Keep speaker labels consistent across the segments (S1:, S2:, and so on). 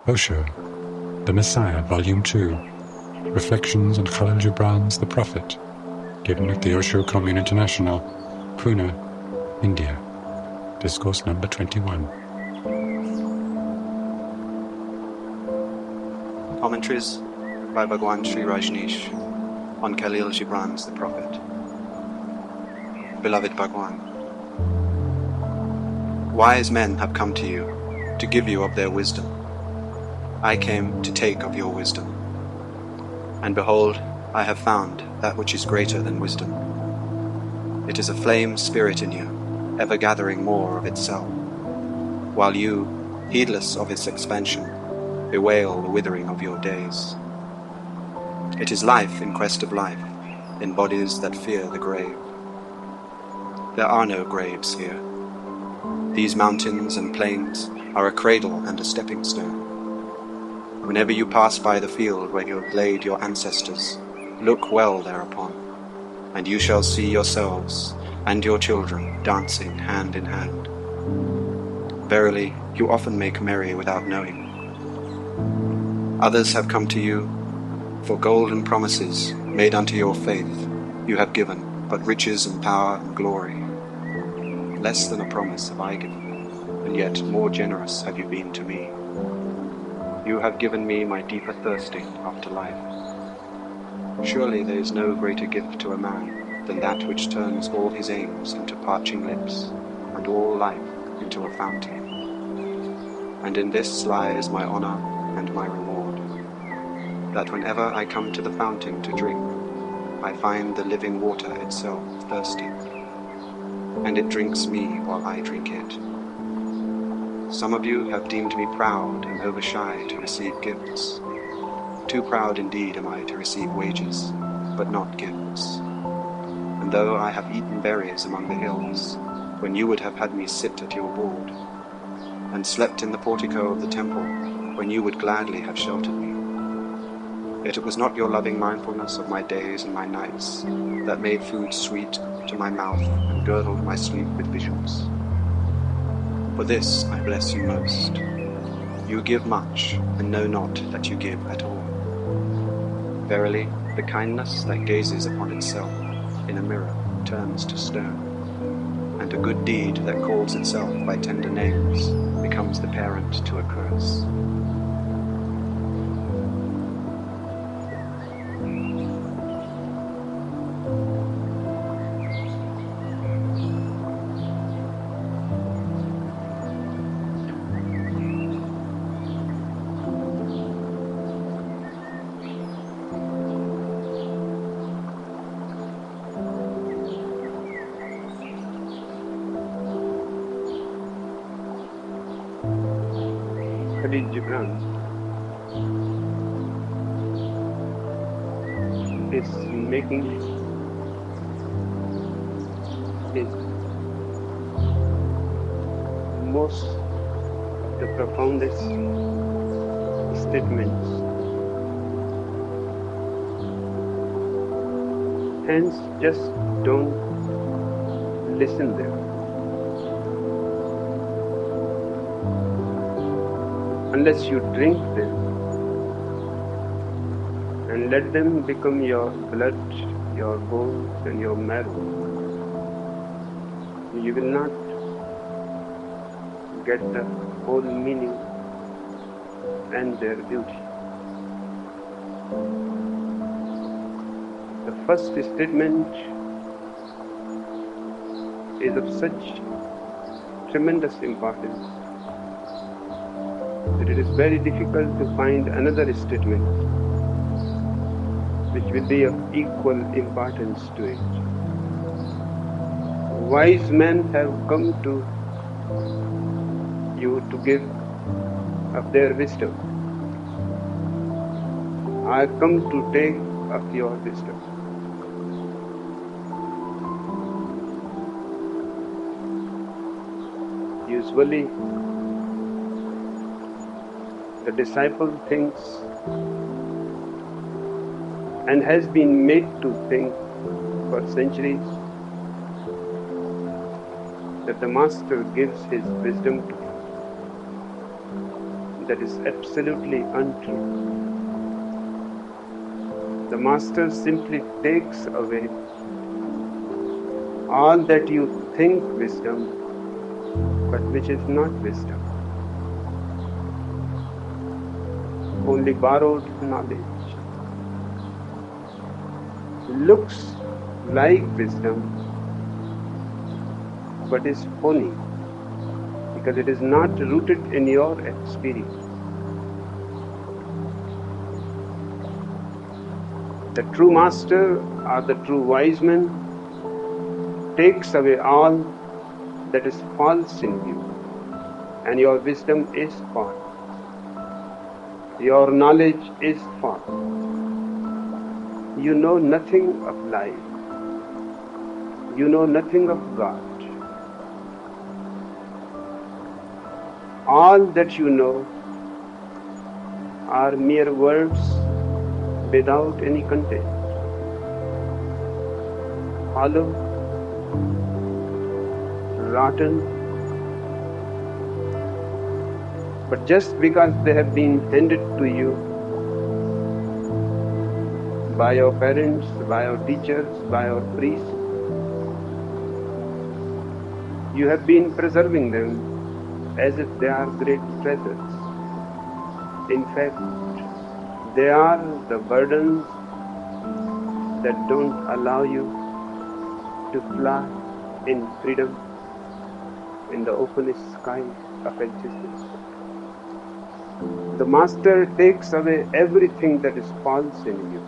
S1: Osho, The Messiah, Volume 2, Reflections on Khalil Gibran's The Prophet, given at the Osho Commune International, Pune, India. Discourse number 21.
S2: Commentaries by Bhagwan Sri Rajneesh on Khalil Gibran's The Prophet. Beloved Bhagwan, wise men have come to you to give you of their wisdom. I came to take of your wisdom. And behold, I have found that which is greater than wisdom. It is a flame spirit in you, ever gathering more of itself, while you, heedless of its expansion, bewail the withering of your days. It is life in quest of life, in bodies that fear the grave. There are no graves here. These mountains and plains are a cradle and a stepping stone. Whenever you pass by the field where you have laid your ancestors, look well thereupon, and you shall see yourselves and your children dancing hand in hand. Verily, you often make merry without knowing. Others have come to you, for golden promises made unto your faith you have given, but riches and power and glory. Less than a promise have I given, and yet more generous have you been to me. You have given me my deeper thirsting after life. Surely there is no greater gift to a man than that which turns all his aims into parching lips, and all life into a fountain. And in this lies my honor and my reward, that whenever I come to the fountain to drink, I find the living water itself thirsty, and it drinks me while I drink it. Some of you have deemed me proud and over-shy to receive gifts. Too proud indeed am I to receive wages, but not gifts. And though I have eaten berries among the hills, when you would have had me sit at your board, and slept in the portico of the temple, when you would gladly have sheltered me, yet it was not your loving mindfulness of my days and my nights that made food sweet to my mouth and girdled my sleep with visions. For this I bless you most. You give much, and know not that you give at all. Verily, the kindness that gazes upon itself in a mirror turns to stone, and a good deed that calls itself by tender names becomes the parent to a curse.
S3: Khalil Gibran is making his most of the profoundest statements. Hence, just don't listen them. Unless you drink them and let them become your blood, your bones and your marrow, you will not get the whole meaning and their beauty. The first statement is of such tremendous importance that it is very difficult to find another statement which will be of equal importance to it. Wise men have come to you to give of their wisdom. I have come to take of your wisdom. Usually, the disciple thinks and has been made to think for centuries that the master gives his wisdom to him. that is absolutely untrue. The Master simply takes away all that you think wisdom, but which is not wisdom, only borrowed knowledge. Looks like wisdom, but is phony, because it is not rooted in your experience. The true master or the true wise man takes away all that is false in you, and your wisdom is false. Your knowledge is false. You know nothing of life. You know nothing of God. All that you know are mere words without any content, hollow, rotten, but just because they have been handed to you by your parents, by your teachers, by your priests, you have been preserving them as if they are great treasures. In fact, they are the burdens that don't allow you to fly in freedom in the open sky of existence. The Master takes away everything that is false in you.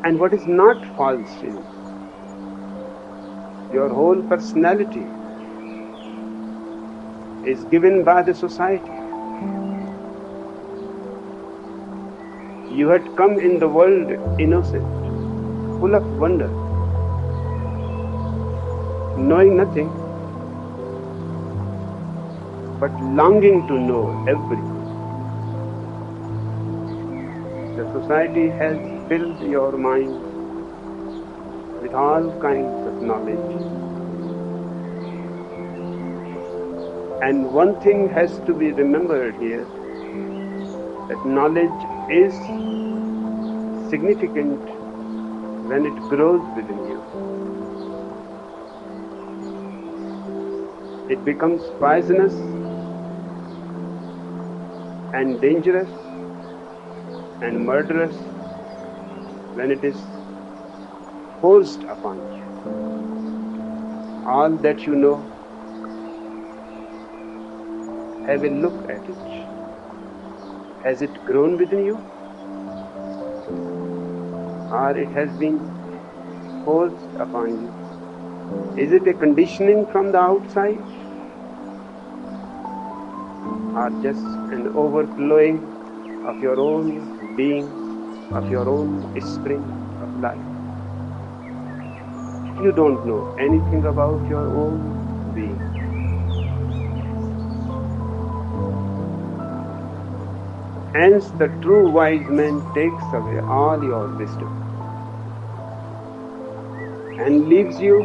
S3: And what is not false in you? Your whole personality is given by the society. You had come in the world innocent, full of wonder, knowing nothing, but longing to know everything. The society has filled your mind with all kinds of knowledge. And one thing has to be remembered here, that knowledge is significant when it grows within you. It becomes poisonous and dangerous and murderous when it is forced upon you. All that you know, have a look at it. Has it grown within you? Or it has been forced upon you? Is it a conditioning from the outside? Or just an overflowing of your own being, of your own spring of life? You don't know anything about your own being. Hence, the true wise man takes away all your wisdom and leaves you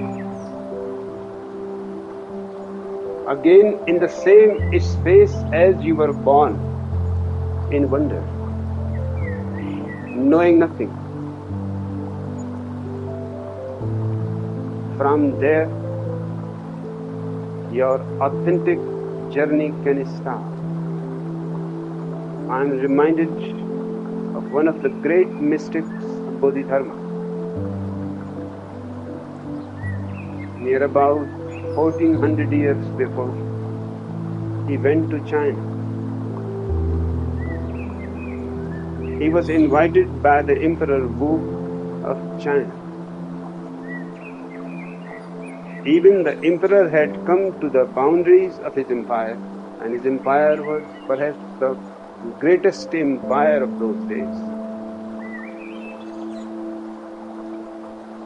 S3: again in the same space as you were born, in wonder, knowing nothing. From there, your authentic journey can start. I am reminded of one of the great mystics, Bodhidharma. Near about 1400 years before, he went to China. He was invited by the Emperor Wu of China. Even the emperor had come to the boundaries of his empire, and his empire was perhaps the greatest empire of those days,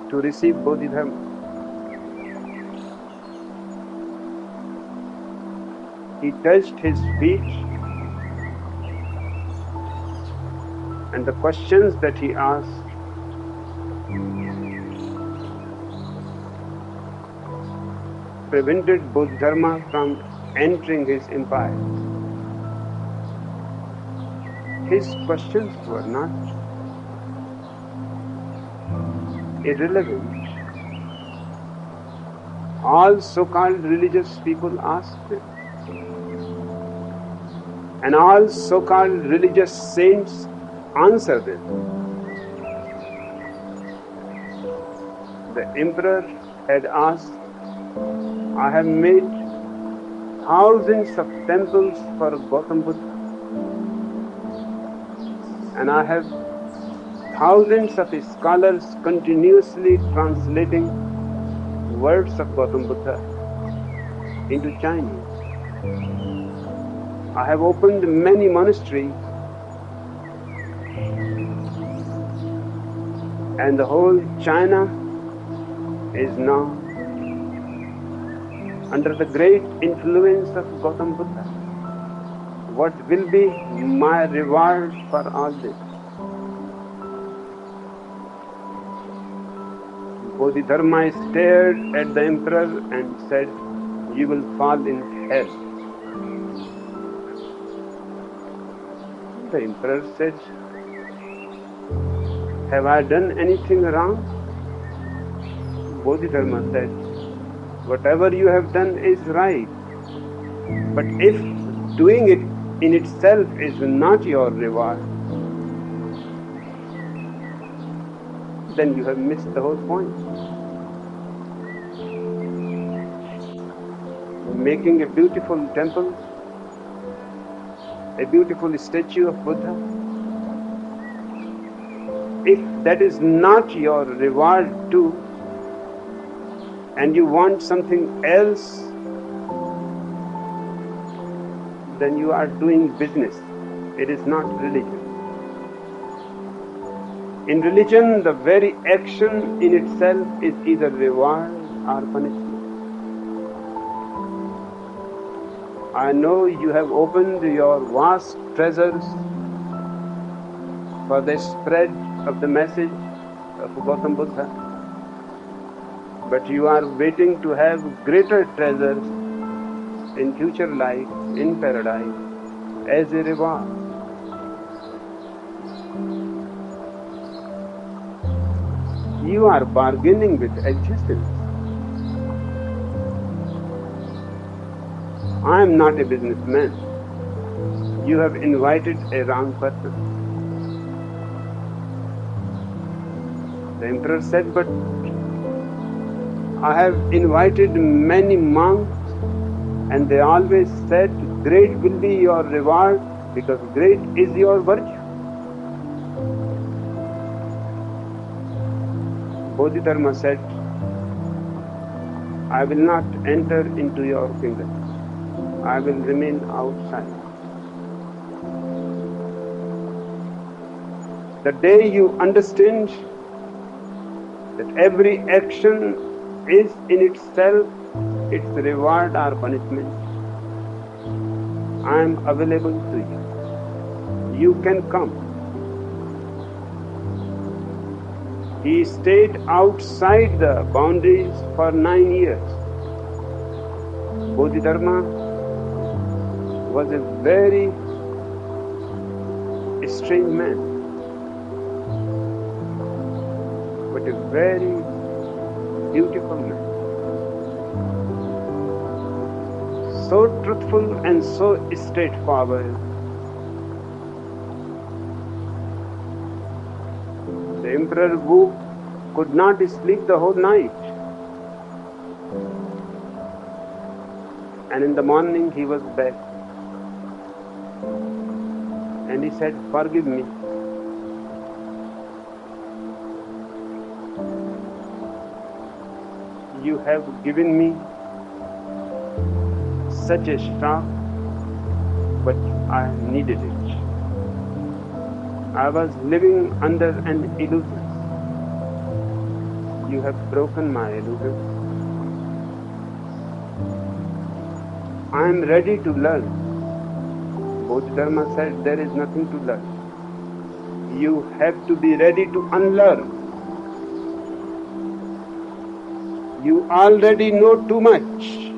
S3: to receive Bodhidharma. He touched his feet, and the questions that he asked prevented Bodhidharma from entering his empire. His questions were not irrelevant. All so-called religious people asked him, and all so-called religious saints answered him. The emperor had asked, I have made thousands of temples for Gautam Buddha, and I have thousands of scholars continuously translating words of Gautam Buddha into Chinese. I have opened many monasteries, and the whole China is now under the great influence of Gautam Buddha. What will be my reward for all this? Bodhidharma stared at the emperor and said, you will fall in hell. The emperor said, have I done anything wrong? Bodhidharma said, whatever you have done is right. But if doing it in itself is not your reward, then you have missed the whole point. Making a beautiful temple, a beautiful statue of Buddha, if that is not your reward too, and you want something else, then you are doing business. It is not religion. In religion, the very action in itself is either reward or punishment. I know you have opened your vast treasures for the spread of the message of Gautam Buddha, but you are waiting to have greater treasures in future life, in paradise, as a reward. You are bargaining with existence. I am not a businessman. You have invited a wrong person. The emperor said, but I have invited many monks, and they always said, great will be your reward because great is your virtue. Bodhidharma said, I will not enter into your kingdom. I will remain outside. The day you understand that every action is in itself its reward or punishment, I am available to you. You can come. He stayed outside the boundaries for 9 years. Bodhidharma was a very strange man, but a very beautiful man. So truthful and so straightforward. The Emperor Wu could not sleep the whole night. And in the morning he was back. And he said, forgive me. You have given me such a shock, but I needed it. I was living under an illusion. You have broken my illusion. I am ready to learn. Bodhidharma said, there is nothing to learn. You have to be ready to unlearn. You already know too much.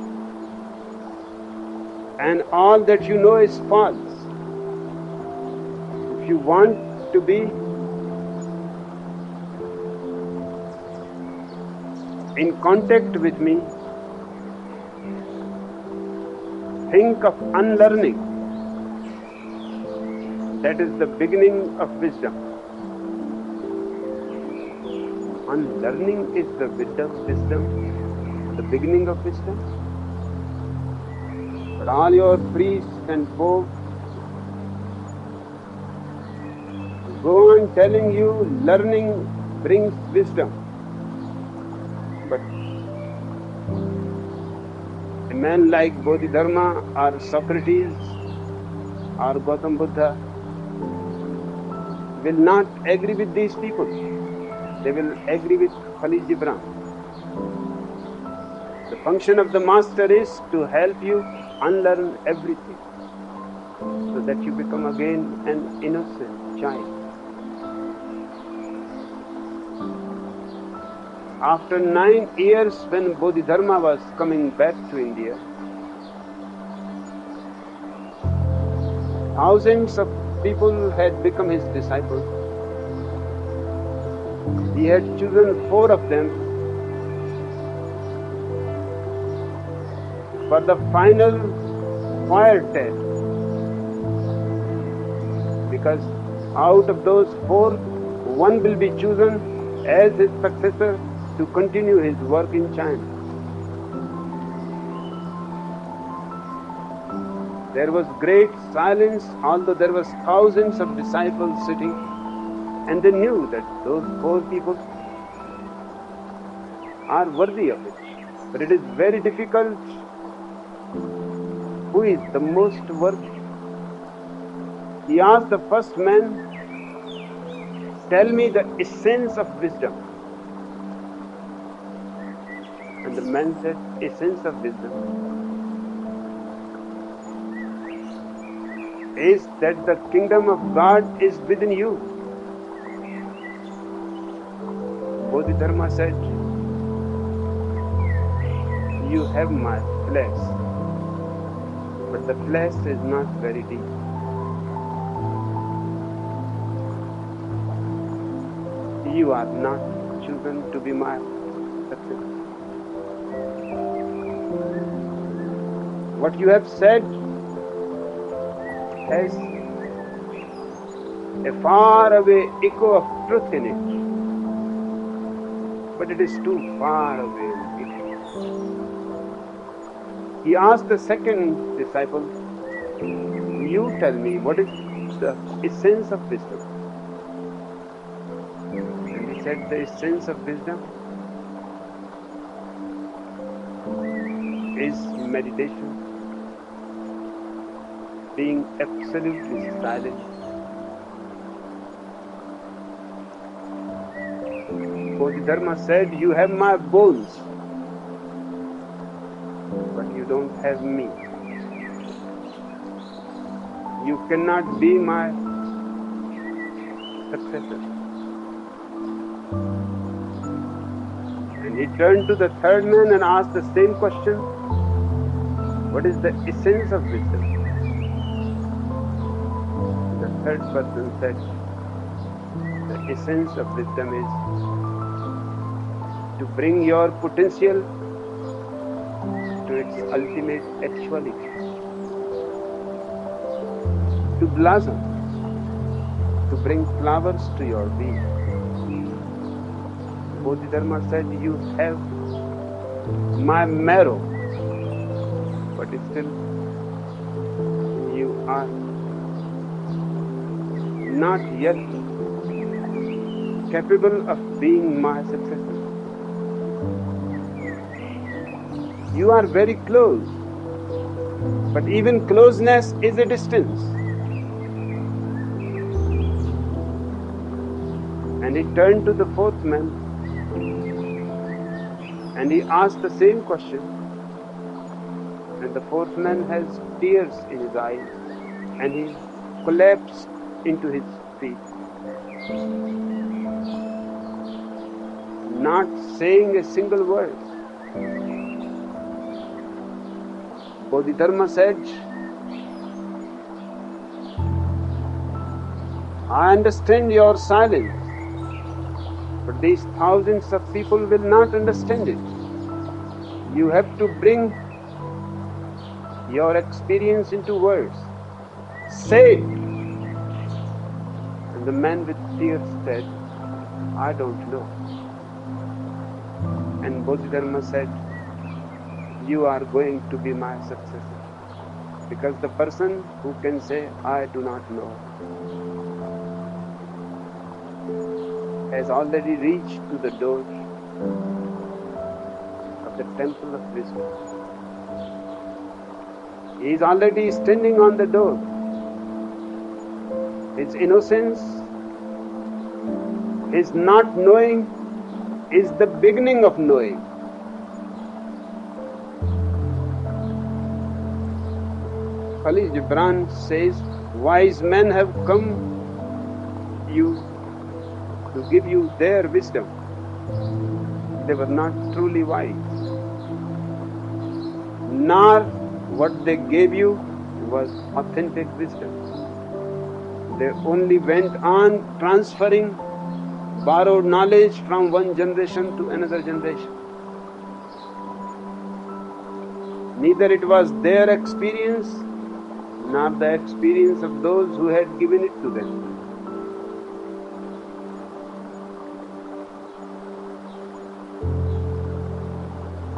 S3: and all that you know is false. If you want to be in contact with me, think of unlearning. That is the beginning of wisdom. Unlearning is the wisdom, the beginning of wisdom. But all your priests and popes go on telling you learning brings wisdom. But a man like Bodhidharma or Socrates or Gautam Buddha will not agree with these people. They will agree with Khalil Gibran. The function of the master is to help you unlearn everything so that you become again an innocent child. After 9 years, when Bodhidharma was coming back to India, thousands of people had become his disciples. He had chosen 4 of them for the final fire test, because out of those 4, one will be chosen as his successor to continue his work in China. There was great silence, although there was thousands of disciples sitting, and they knew that those 4 people are worthy of it. But it is very difficult. Who is the most worthy? He asked the first man, tell me the essence of wisdom. And the man said, essence of wisdom is that the kingdom of God is within you. Bodhidharma said, you have my flesh, but the flesh is not very deep. You are not chosen to be my successor. What you have said has a far away echo of truth in it, but it is too far away. He asked the second disciple, you tell me what is the essence of wisdom? And he said, the essence of wisdom is meditation, being absolutely silent. Bodhidharma said, you have my bones, but you don't have me. You cannot be my successor. And he turned to the third man and asked the same question, what is the essence of wisdom? The third person said, the essence of wisdom is to bring your potential to its ultimate actuality, to blossom, to bring flowers to your being. Bodhidharma said, you have my marrow, but still you are not yet capable of being my successor. You are very close, but even closeness is a distance. And he turned to the fourth man and he asked the same question. And the fourth man has tears in his eyes and he collapsed into his feet, not saying a single word. Bodhidharma said, I understand your silence, but these thousands of people will not understand it. You have to bring your experience into words. Say it. And the man with tears said, I don't know. And Bodhidharma said, you are going to be my successor. Because the person who can say, I do not know, has already reached to the door of the temple of wisdom. He is already standing on the door. His innocence, his not knowing, is the beginning of knowing. Khalil Gibran says, wise men have come to give you their wisdom. They were not truly wise. Nor what they gave you was authentic wisdom. They only went on transferring borrowed knowledge from one generation to another generation. Neither it was their experience nor the experience of those who had given it to them.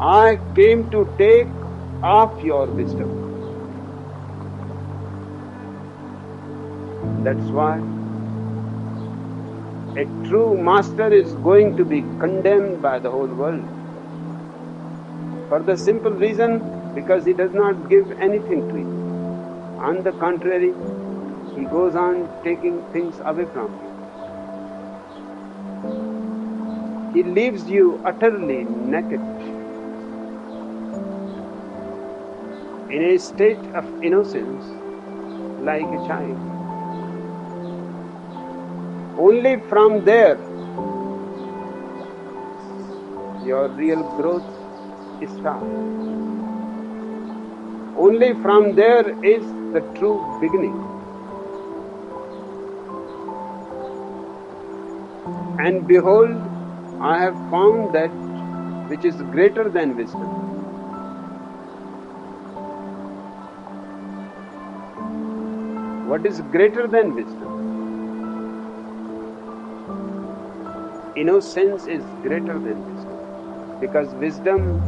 S3: I came to take off your wisdom. That's why a true master is going to be condemned by the whole world. For the simple reason, because he does not give anything to you. On the contrary, he goes on taking things away from you. He leaves you utterly naked, in a state of innocence, like a child. Only from there, your real growth starts. Only from there is the true beginning. And behold, I have found that which is greater than wisdom. What is greater than wisdom? Innocence is greater than wisdom, because wisdom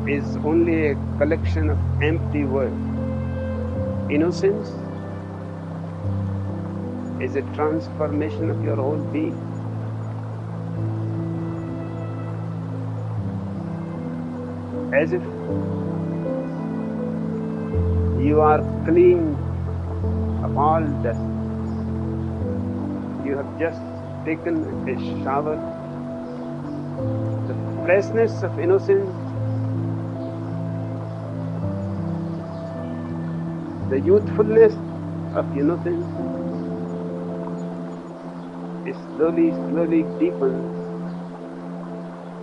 S3: is only a collection of empty words. Innocence is a transformation of your whole being. As if you are clean of all dust. You have just taken a shower. The freshness of innocence, the youthfulness of innocence is slowly deepens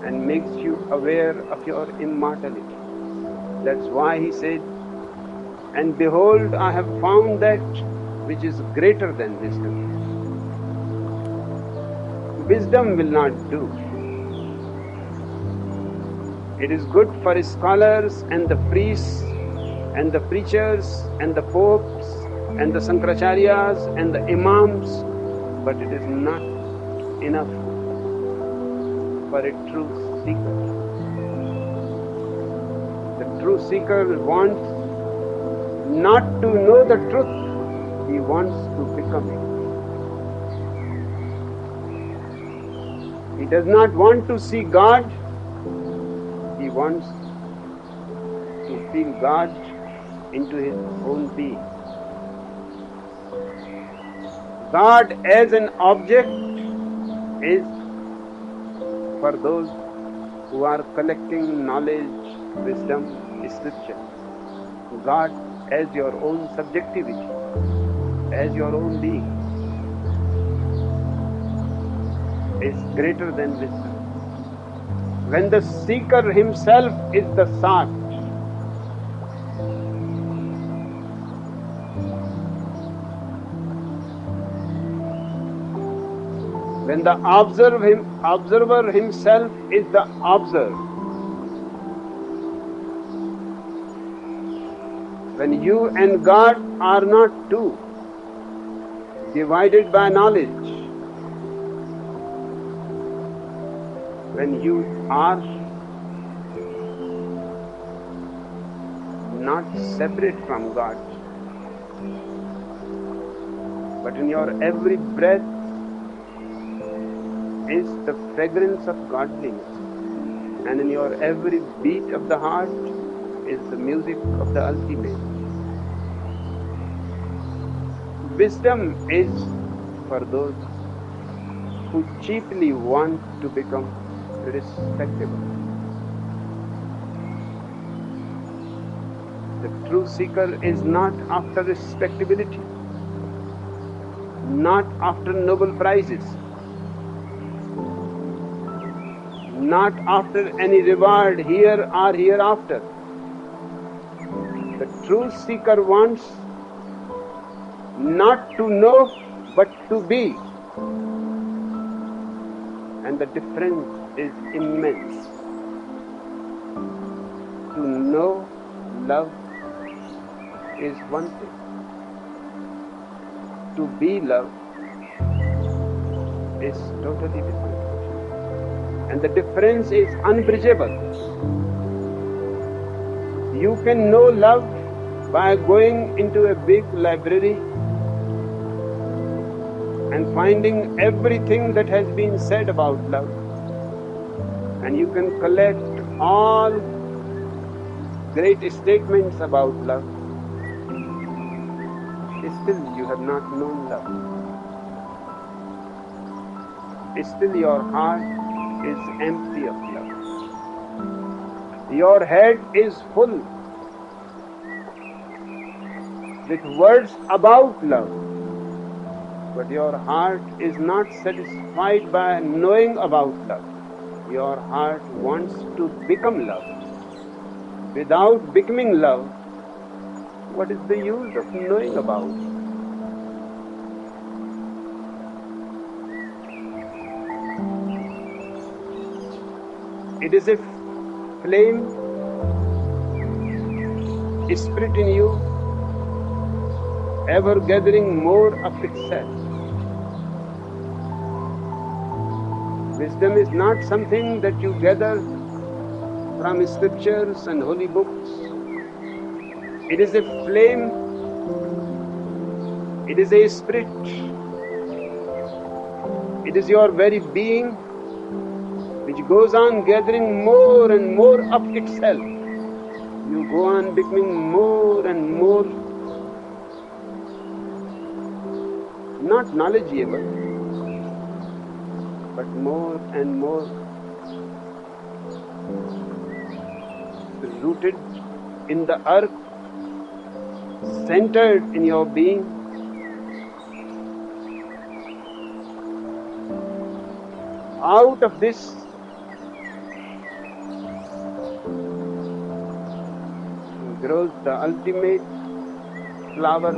S3: and makes you aware of your immortality. That's why he said, and behold, I have found that which is greater than wisdom. Wisdom will not do. It is good for scholars and the priests and the preachers and the popes and the Sankracharyas and the imams, but it is not enough for a true seeker. The true seeker wants not to know the truth, he wants to become it. He does not want to see God, he wants to feel God into his own being. God as an object is for those who are collecting knowledge, wisdom, scripture. God as your own subjectivity, as your own being, is greater than wisdom. When the seeker himself is the sought, When the observer himself is the observed, when you and God are not two, divided by knowledge, when you are not separate from God, but in your every breath is the fragrance of godliness, and in your every beat of the heart is the music of the ultimate. Wisdom is for those who cheaply want to become respectable. The true seeker is not after respectability, not after Nobel Prizes, not after any reward here or hereafter. The true seeker wants not to know but to be, and the difference is immense. To know love is one thing, to be love is totally different, and the difference is unbridgeable. You can know love by going into a big library and finding everything that has been said about love, and you can collect all great statements about love. Still you have not known love. Still your heart is empty of love. Your head is full with words about love, but your heart is not satisfied by knowing about love. Your heart wants to become love. Without becoming love, what is the use of knowing about it? It is a flame, a spirit in you, ever gathering more of itself. Wisdom is not something that you gather from scriptures and holy books. It is a flame, it is a spirit, it is your very being which goes on gathering more and more of itself. You go on becoming more and more not knowledgeable, but more and more rooted in the earth, centered in your being. Out of this grows the ultimate flower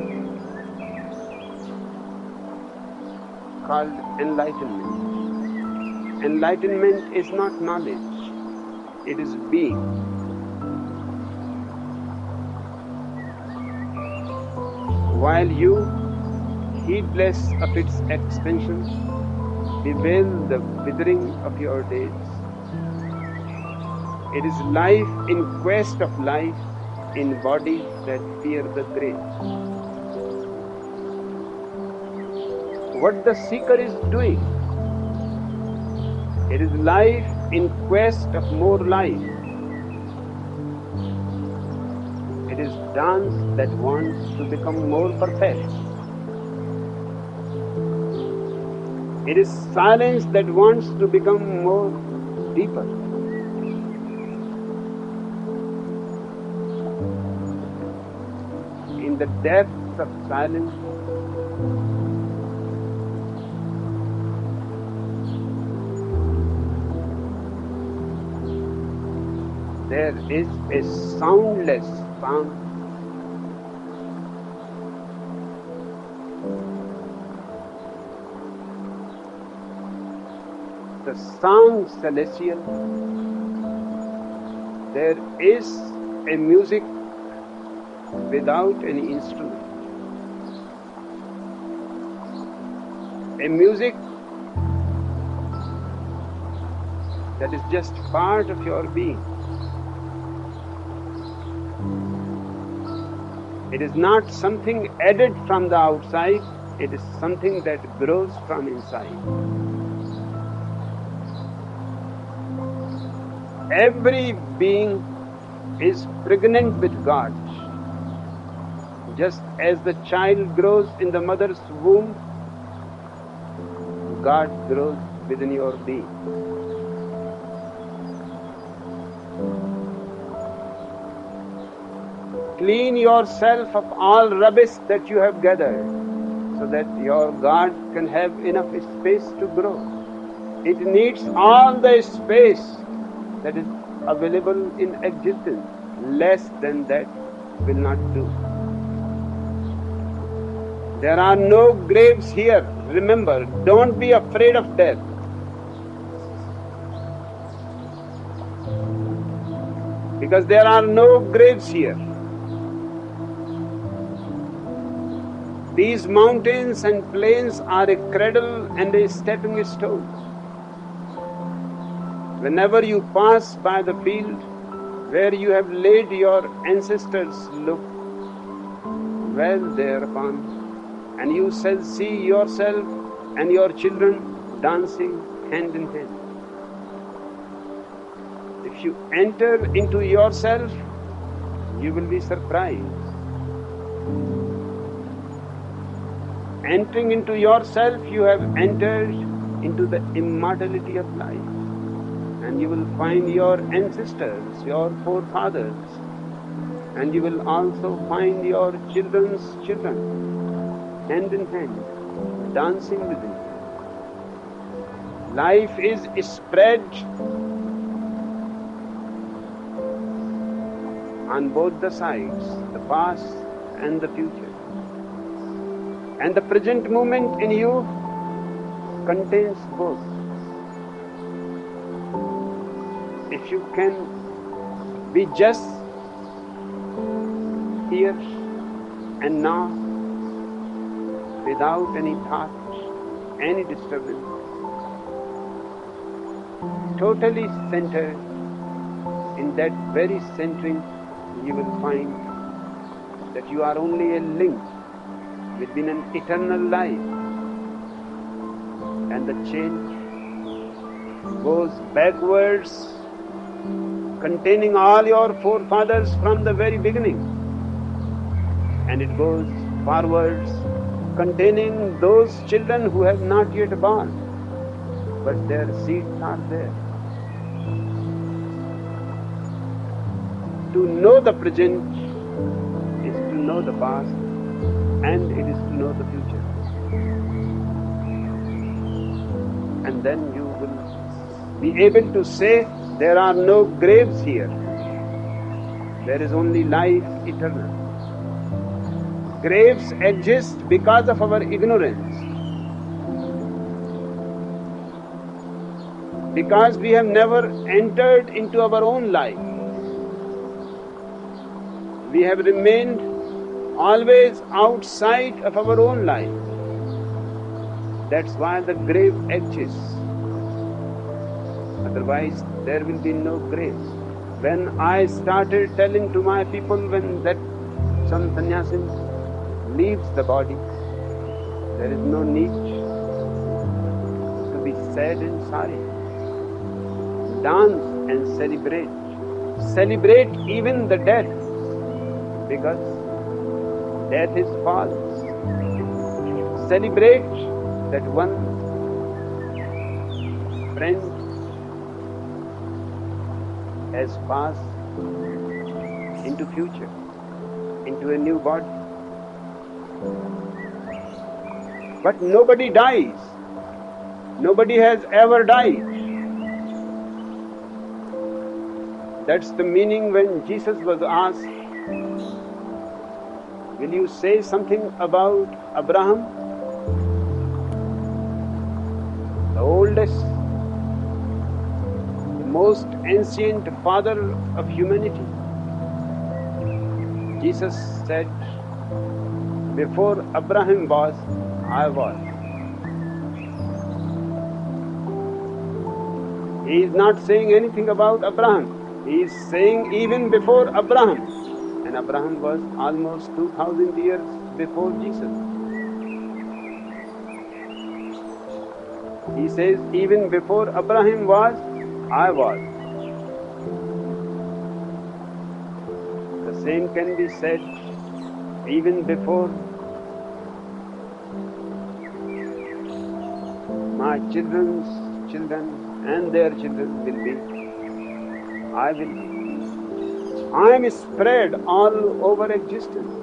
S3: called enlightenment. Enlightenment is not knowledge, it is being. While you, heedless of its expansion, bewail the withering of your days, it is life in quest of life in bodies that fear the grave. What the seeker is doing, it is life in quest of more life. It is dance that wants to become more perfect. It is silence that wants to become more deeper. In the depths of silence, there is a soundless sound. the sound celestial, there is a music without any instrument. A music that is just part of your being. It is not something added from the outside, it is something that grows from inside. Every being is pregnant with God. Just as the child grows in the mother's womb, God grows within your being. Clean yourself of all rubbish that you have gathered, so that your God can have enough space to grow. It needs all the space that is available in existence. Less than that will not do. There are no graves here. Remember, don't be afraid of death. Because there are no graves here. These mountains and plains are a cradle and a stepping stone. Whenever you pass by the field where you have laid your ancestors, look well thereupon, and you shall see yourself and your children dancing hand in hand. If you enter into yourself, you will be surprised. Entering into yourself, you have entered into the immortality of life. And you will find your ancestors, your forefathers, and you will also find your children's children, hand in hand, dancing with you. Life is spread on both the sides, the past and the future. And the present moment in you contains both. If you can be just here and now, without any thought, any disturbance, totally centered, in that very centering, you will find that you are only a link within an eternal life, and the change goes backwards, containing all your forefathers from the very beginning, and it goes forwards, containing those children who have not yet born, but their seeds are there. To know the present is to know the past, and it is to know the future. And then you will be able to say, there are no graves here. There is only life eternal. Graves exist because of our ignorance. Because we have never entered into our own life. We have remained always outside of our own life. That's why the grave exists. Otherwise, there will be no graves. When I started telling to my people, when that some sannyasin leaves the body, there is no need to be sad and sorry. Dance and celebrate. Celebrate even the death, because death is false. Celebrate that one friend has passed into future, into a new body. But nobody dies. Nobody has ever died. That's the meaning when Jesus was asked, will you say something about Abraham? The oldest most ancient father of humanity. Jesus said, before Abraham was, I was. He is not saying anything about Abraham. He is saying even before Abraham. And Abraham was almost 2000 years before Jesus. He says, even before Abraham was, I was. The same can be said even before my children's children and their children will be, I will be. I am spread all over existence.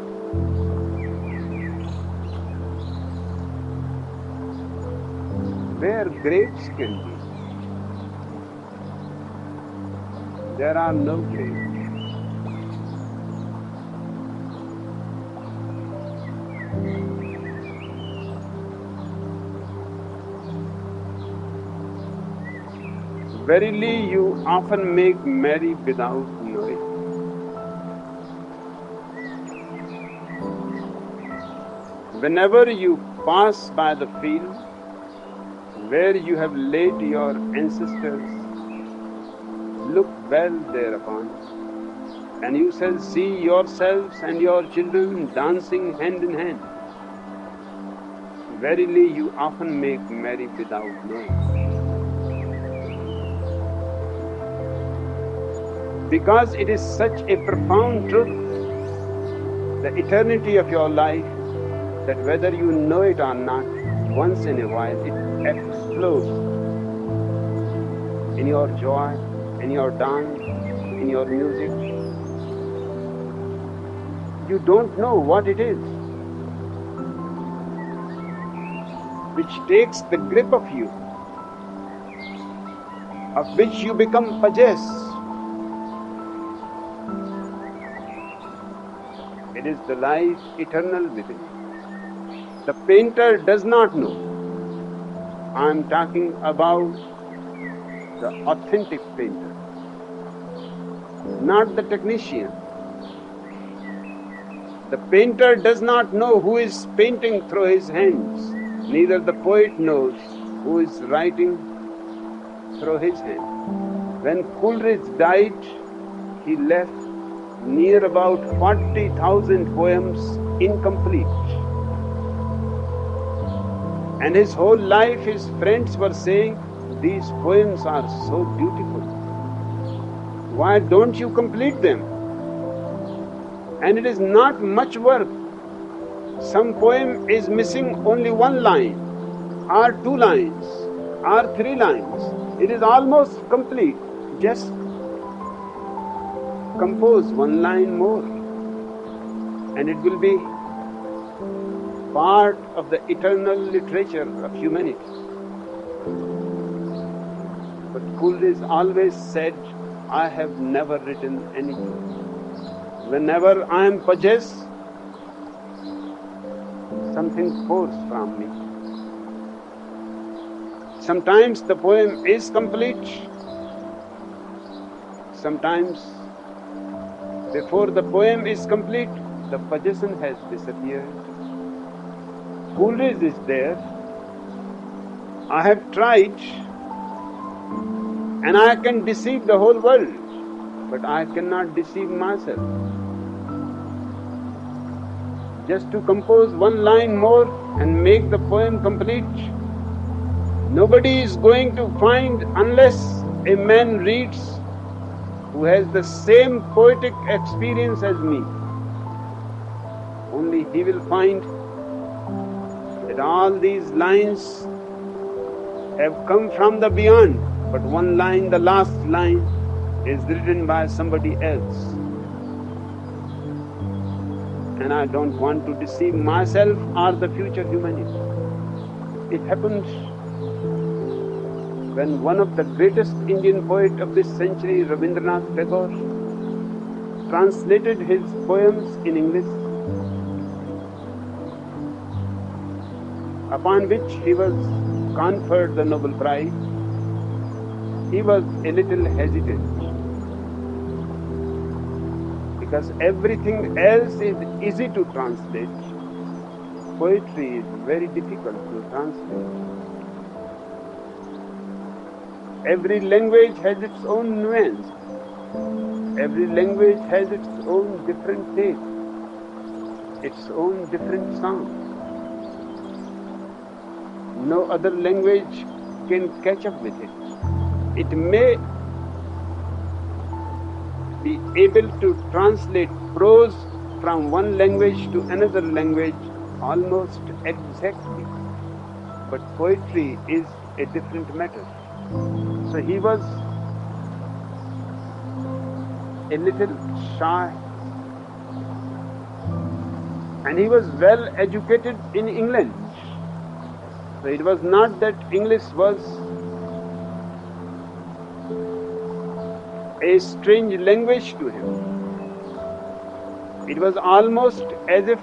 S3: Where graves can be, there are no graves. Verily, you often make merry without knowing. Whenever you pass by the field where you have laid your ancestors, look well thereupon, and you shall see yourselves and your children dancing hand in hand. Verily, you often make merry without knowing. Because it is such a profound truth, the eternity of your life, that whether you know it or not, once in a while it explodes in your joy, in your dance, in your music. You don't know what it is, which takes the grip of you, of which you become possessed. It is the life eternal within. The painter does not know. I am talking about the authentic painter, not the technician. The painter does not know who is painting through his hands. Neither the poet knows who is writing through his hand. When Coleridge died, he left near about 40,000 poems incomplete. And his whole life his friends were saying, these poems are so beautiful. Why don't you complete them? And it is not much work. Some poem is missing only one line, or two lines, or three lines. It is almost complete. Just compose one line more, and it will be part of the eternal literature of humanity. But Coleridge always said, I have never written anything. Whenever I am possessed, something pours from me. Sometimes the poem is complete. Sometimes, before the poem is complete, the possession has disappeared. Coleridge is there. I have tried, and I can deceive the whole world, but I cannot deceive myself. Just to compose one line more and make the poem complete, nobody is going to find unless a man reads who has the same poetic experience as me. Only he will find that all these lines have come from the beyond, but one line, the last line, is written by somebody else. And I don't want to deceive myself or the future humanity. It happened when one of the greatest Indian poet of this century, Rabindranath Tagore, translated his poems in English, upon which he was conferred the Nobel Prize. he was a little hesitant, because everything else is easy to translate. Poetry is very difficult to translate. Every language has its own nuance. Every language has its own different taste, its own different sound. No other language can catch up with it. It may be able to translate prose from one language to another language almost exactly, but poetry is a different matter. So he was a little shy, and he was well educated in England. So it was not that English was a strange language to him. It was almost as if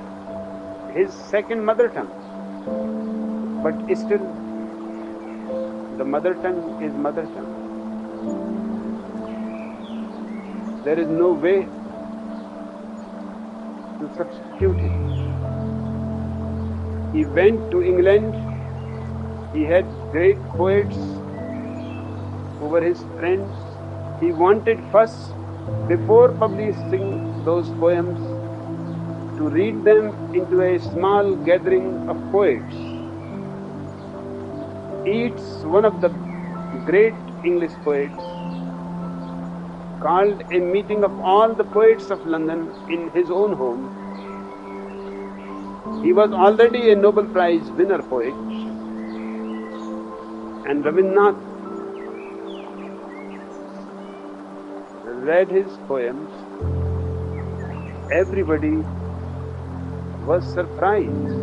S3: his second mother tongue. But still, the mother tongue is mother tongue. There is no way to substitute it. He went to England. He had great poets who were his friends. He wanted first, before publishing those poems, to read them into a small gathering of poets. Each one of the great English poets called a meeting of all the poets of London in his own home. He was already a Nobel Prize winner poet, and Rabindranath read his poems. Everybody was surprised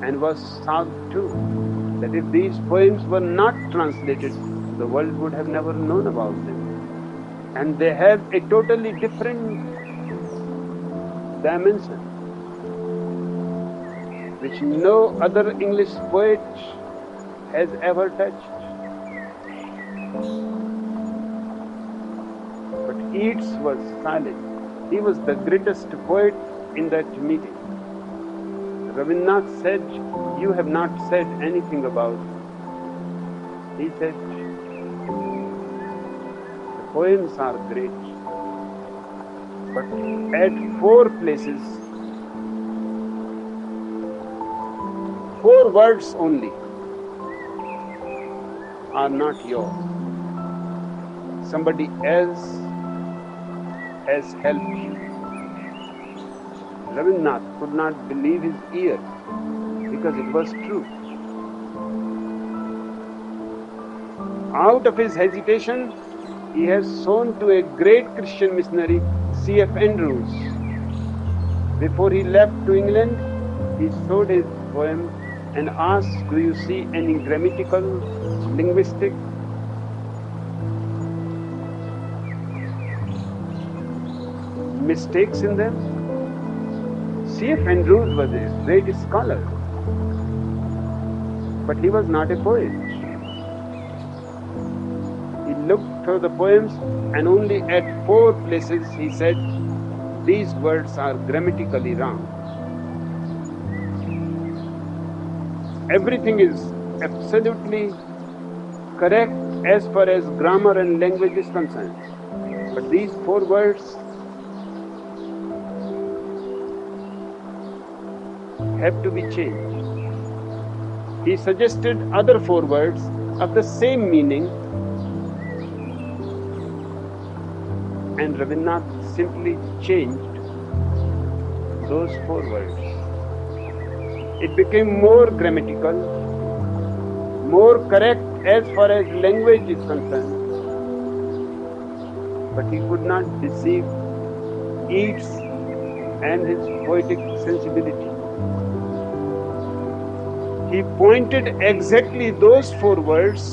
S3: and was shocked too, that if these poems were not translated, the world would have never known about them. And they have a totally different dimension, which no other English poet has ever touched. But Yeats was silent. He was the greatest poet in that meeting. Rabindranath said, "You have not said anything about it." He said, "The poems are great, but at 4 places, 4 words only are not yours. Somebody else has helped you." Rabindranath could not believe his ears, because it was true. Out of his hesitation, he has shown to a great Christian missionary, C.F. Andrews. Before he left to England, he showed his poem and asked, "Do you see any grammatical, linguistic, mistakes in them?" C.F. Andrews was a great scholar, but he was not a poet. He looked through the poems, and only at 4 places he said, "These words are grammatically wrong." Everything is absolutely correct as far as grammar and language is concerned, but these 4 words have to be changed. He suggested other 4 words of the same meaning, and Rabindranath simply changed those 4 words. It became more grammatical, more correct as far as language is concerned, but he could not deceive Yeats and his poetic sensibility. He pointed exactly those 4 words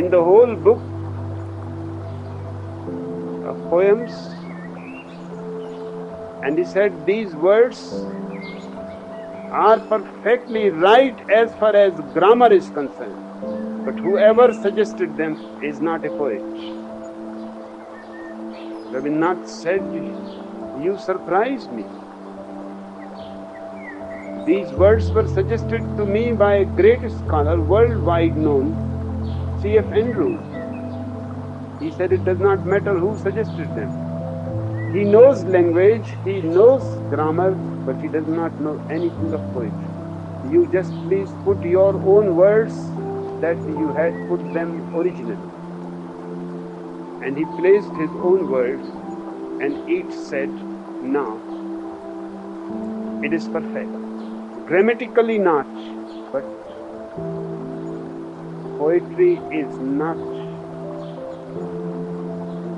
S3: in the whole book of poems, and he said, "These words are perfectly right as far as grammar is concerned, But whoever suggested them is not a poet. Rabindranath said, "You surprised me. These words were suggested to me by a great scholar, worldwide known, C.F. Andrews. He said it does not matter who suggested them. He knows language, he knows grammar, but he does not know anything of poetry. You just please put your own words that you had put them originally." And he placed his own words, and each said, "Now, it is perfect." Grammatically not, but poetry is not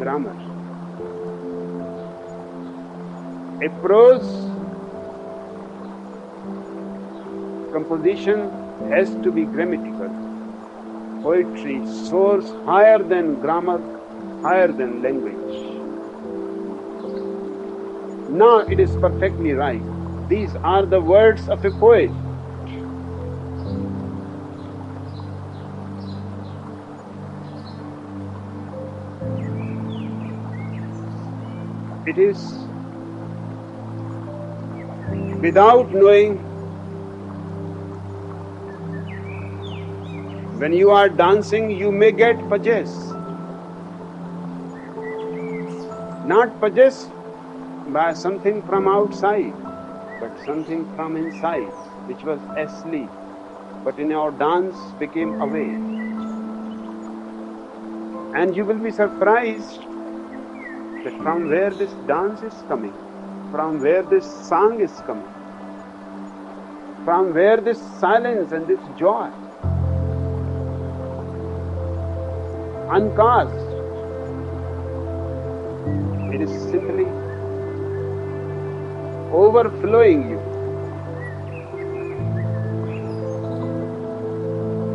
S3: grammar. A prose composition has to be grammatical. Poetry soars higher than grammar, higher than language. Now it is perfectly right. These are the words of a poet. It is without knowing. When you are dancing, you may get possessed. Not possessed by something from outside, but something from inside, which was asleep, but in your dance became awake. And you will be surprised that from where this dance is coming, from where this song is coming, from where this silence and this joy, uncast, it is simply overflowing you.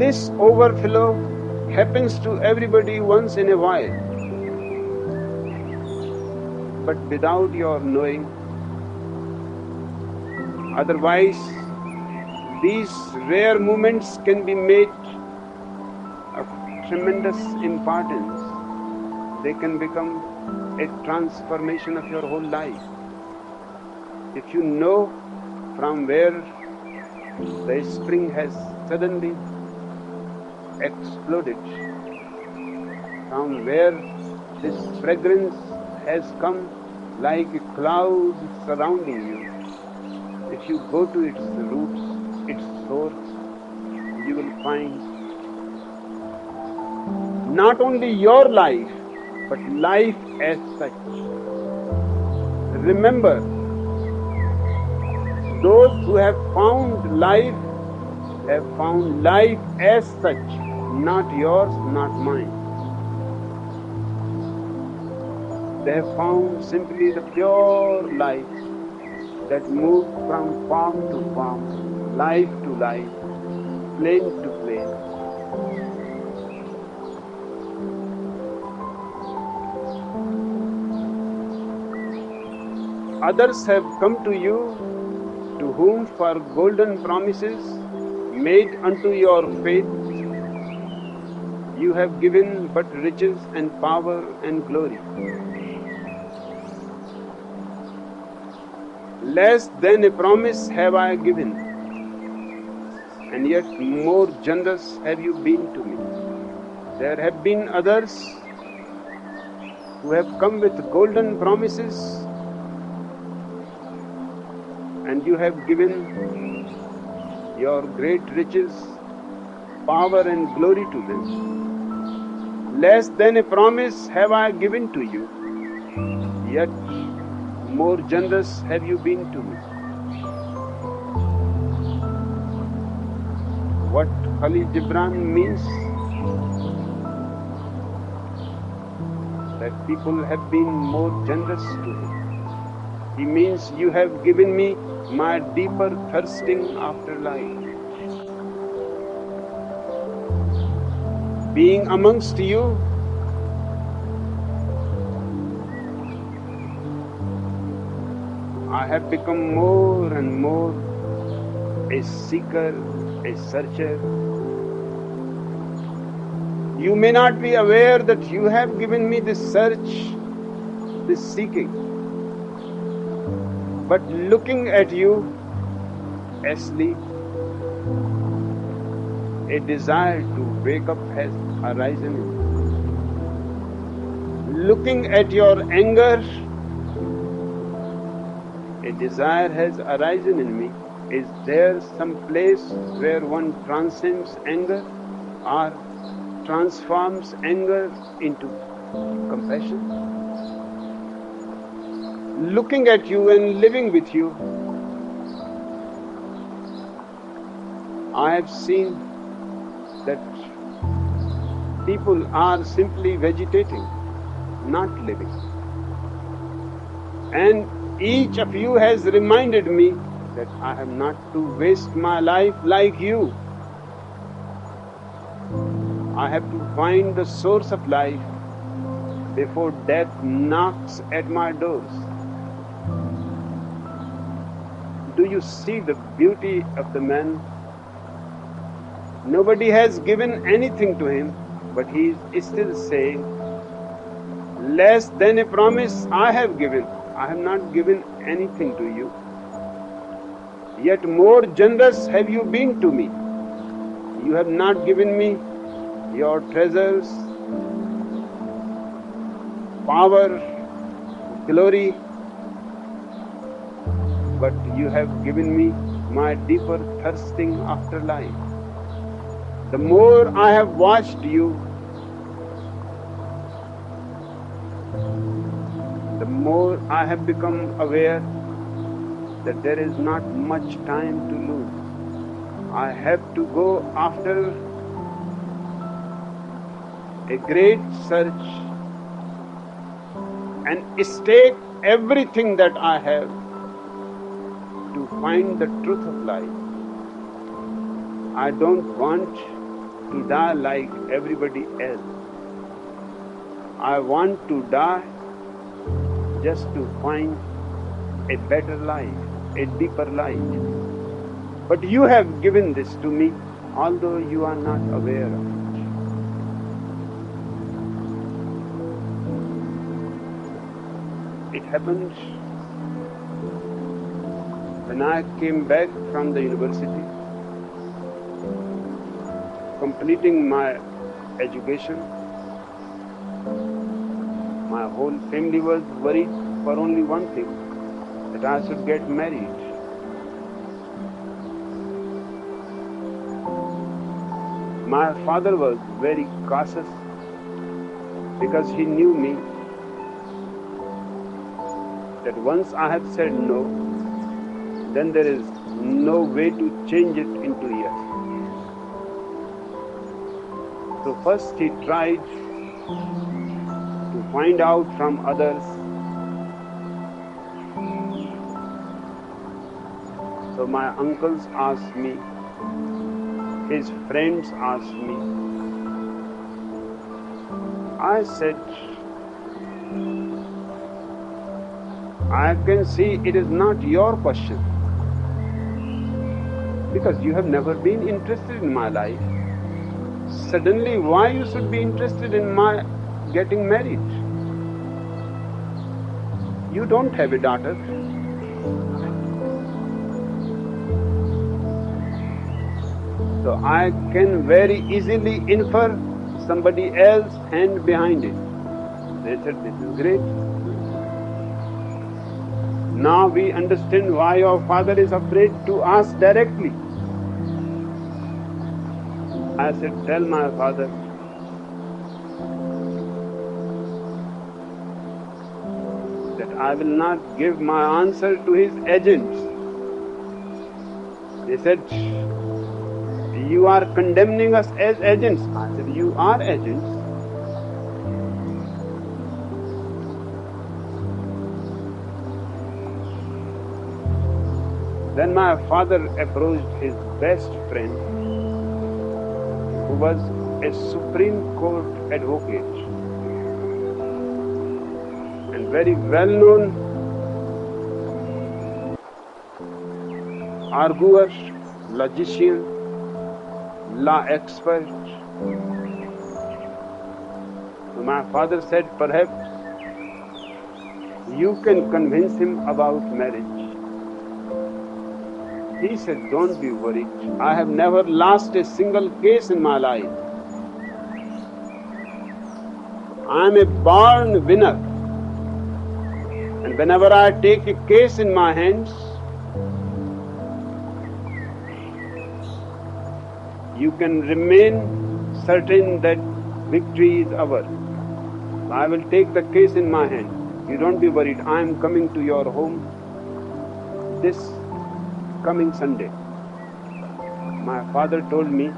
S3: This overflow happens to everybody once in a while, but without your knowing. Otherwise, these rare moments can be made of tremendous importance. They can become a transformation of your whole life. If you know from where the spring has suddenly exploded, from where this fragrance has come like a cloud surrounding you, if you go to its roots, its source, you will find not only your life, but life as such. Remember, those who have found life as such, not yours, not mine. They have found simply the pure life that moves from form to form, life to life, plane to plane. Others have come to you, to whom for golden promises made unto your faith, you have given but riches and power and glory. Less than a promise have I given, and yet more generous have you been to me. There have been others who have come with golden promises, and you have given your great riches, power and glory to them. Less than a promise have I given to you, yet more generous have you been to me. What Khalil Gibran means, that people have been more generous to him. He means you have given me my deeper thirsting after life. Being amongst you, I have become more and more a seeker, a searcher, You may not be aware that you have given me this search, this seeking. But looking at you asleep, a desire to wake up has arisen in me. Looking at your anger, a desire has arisen in me. Is there some place where one transcends anger or transforms anger into compassion? Looking at you and living with you, I have seen that people are simply vegetating, not living. And each of you has reminded me that I have not to waste my life like you. I have to find the source of life before death knocks at my doors. Do you see the beauty of the man? Nobody has given anything to him, but he is still saying, less than a promise I have given. I have not given anything to you. Yet more generous have you been to me. You have not given me your treasures, power, glory, but you have given me my deeper thirsting after life. The more I have watched you, the more I have become aware that there is not much time to lose. I have to go after a great search and stake everything that I have to find the truth of life. I don't want to die like everybody else. I want to die just to find a better life, a deeper life. But you have given this to me, although you are not aware of it. It happened when I came back from the university, completing my education. My whole family was worried for only one thing, that I should get married. My father was very cautious because he knew me, that once I have said no, then there is no way to change it into yes. So first he tried to find out from others. So my uncles asked me, his friends asked me. I said, I can see it is not your question, because you have never been interested in my life. Suddenly, why you should be interested in my getting married? You don't have a daughter. So I can very easily infer somebody else's hand behind it. They said, this is great. Now we understand why your father is afraid to ask directly. I said, tell my father that I will not give my answer to his agents. They said, you are condemning us as agents. I said, you are agents. Then my father approached his best friend, who was a Supreme Court advocate and very well-known arguer, logician, law expert. My father said, perhaps you can convince him about marriage. He said, don't be worried. I have never lost a single case in my life. I am a born winner. And whenever I take a case in my hands, you can remain certain that victory is ours. I will take the case in my hand. You don't be worried. I am coming to your home this coming Sunday. My father told me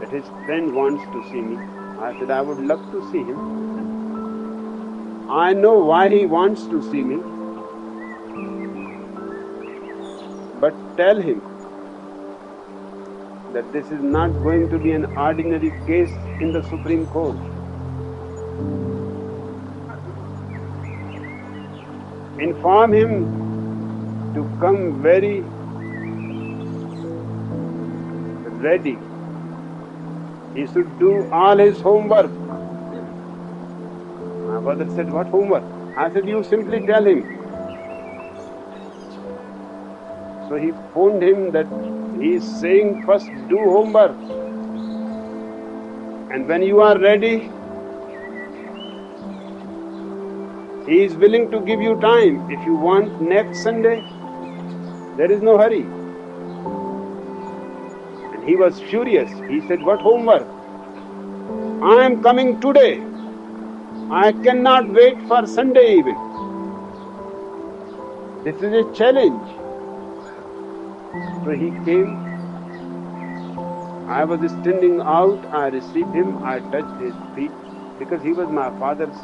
S3: that his friend wants to see me. I said, I would love to see him. I know why he wants to see me. But tell him that this is not going to be an ordinary case in the Supreme Court. Inform him to come very ready. He should do all his homework. My father said, what homework? I said, you simply tell him. So he phoned him that he is saying first do homework. And when you are ready, he is willing to give you time. If you want next Sunday, there is no hurry. And he was furious. He said, what homework? I am coming today. I cannot wait for Sunday even. This is a challenge. So he came. I was standing out. I received him. I touched his feet because he was my father's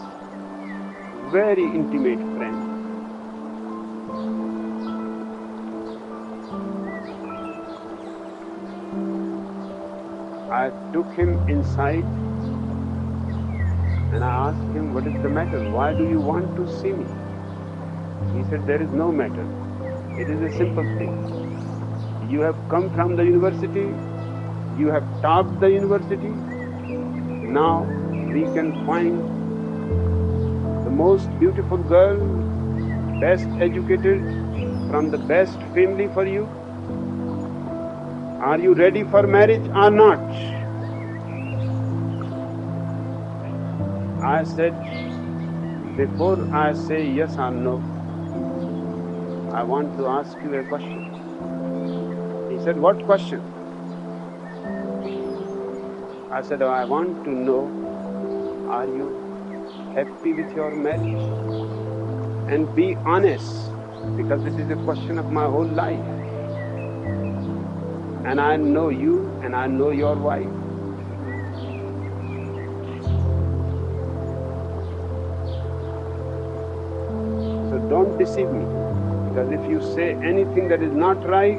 S3: very intimate friend. I took him inside and I asked him, what is the matter? Why do you want to see me? He said, there is no matter. It is a simple thing. You have come from the university. You have topped the university. Now we can find the most beautiful girl, best educated, from the best family for you. Are you ready for marriage or not? I said, before I say yes or no, I want to ask you a question. He said, what question? I said, I want to know, are you happy with your marriage? And be honest, because this is a question of my whole life. And I know you and I know your wife. So don't deceive me, because if you say anything that is not right,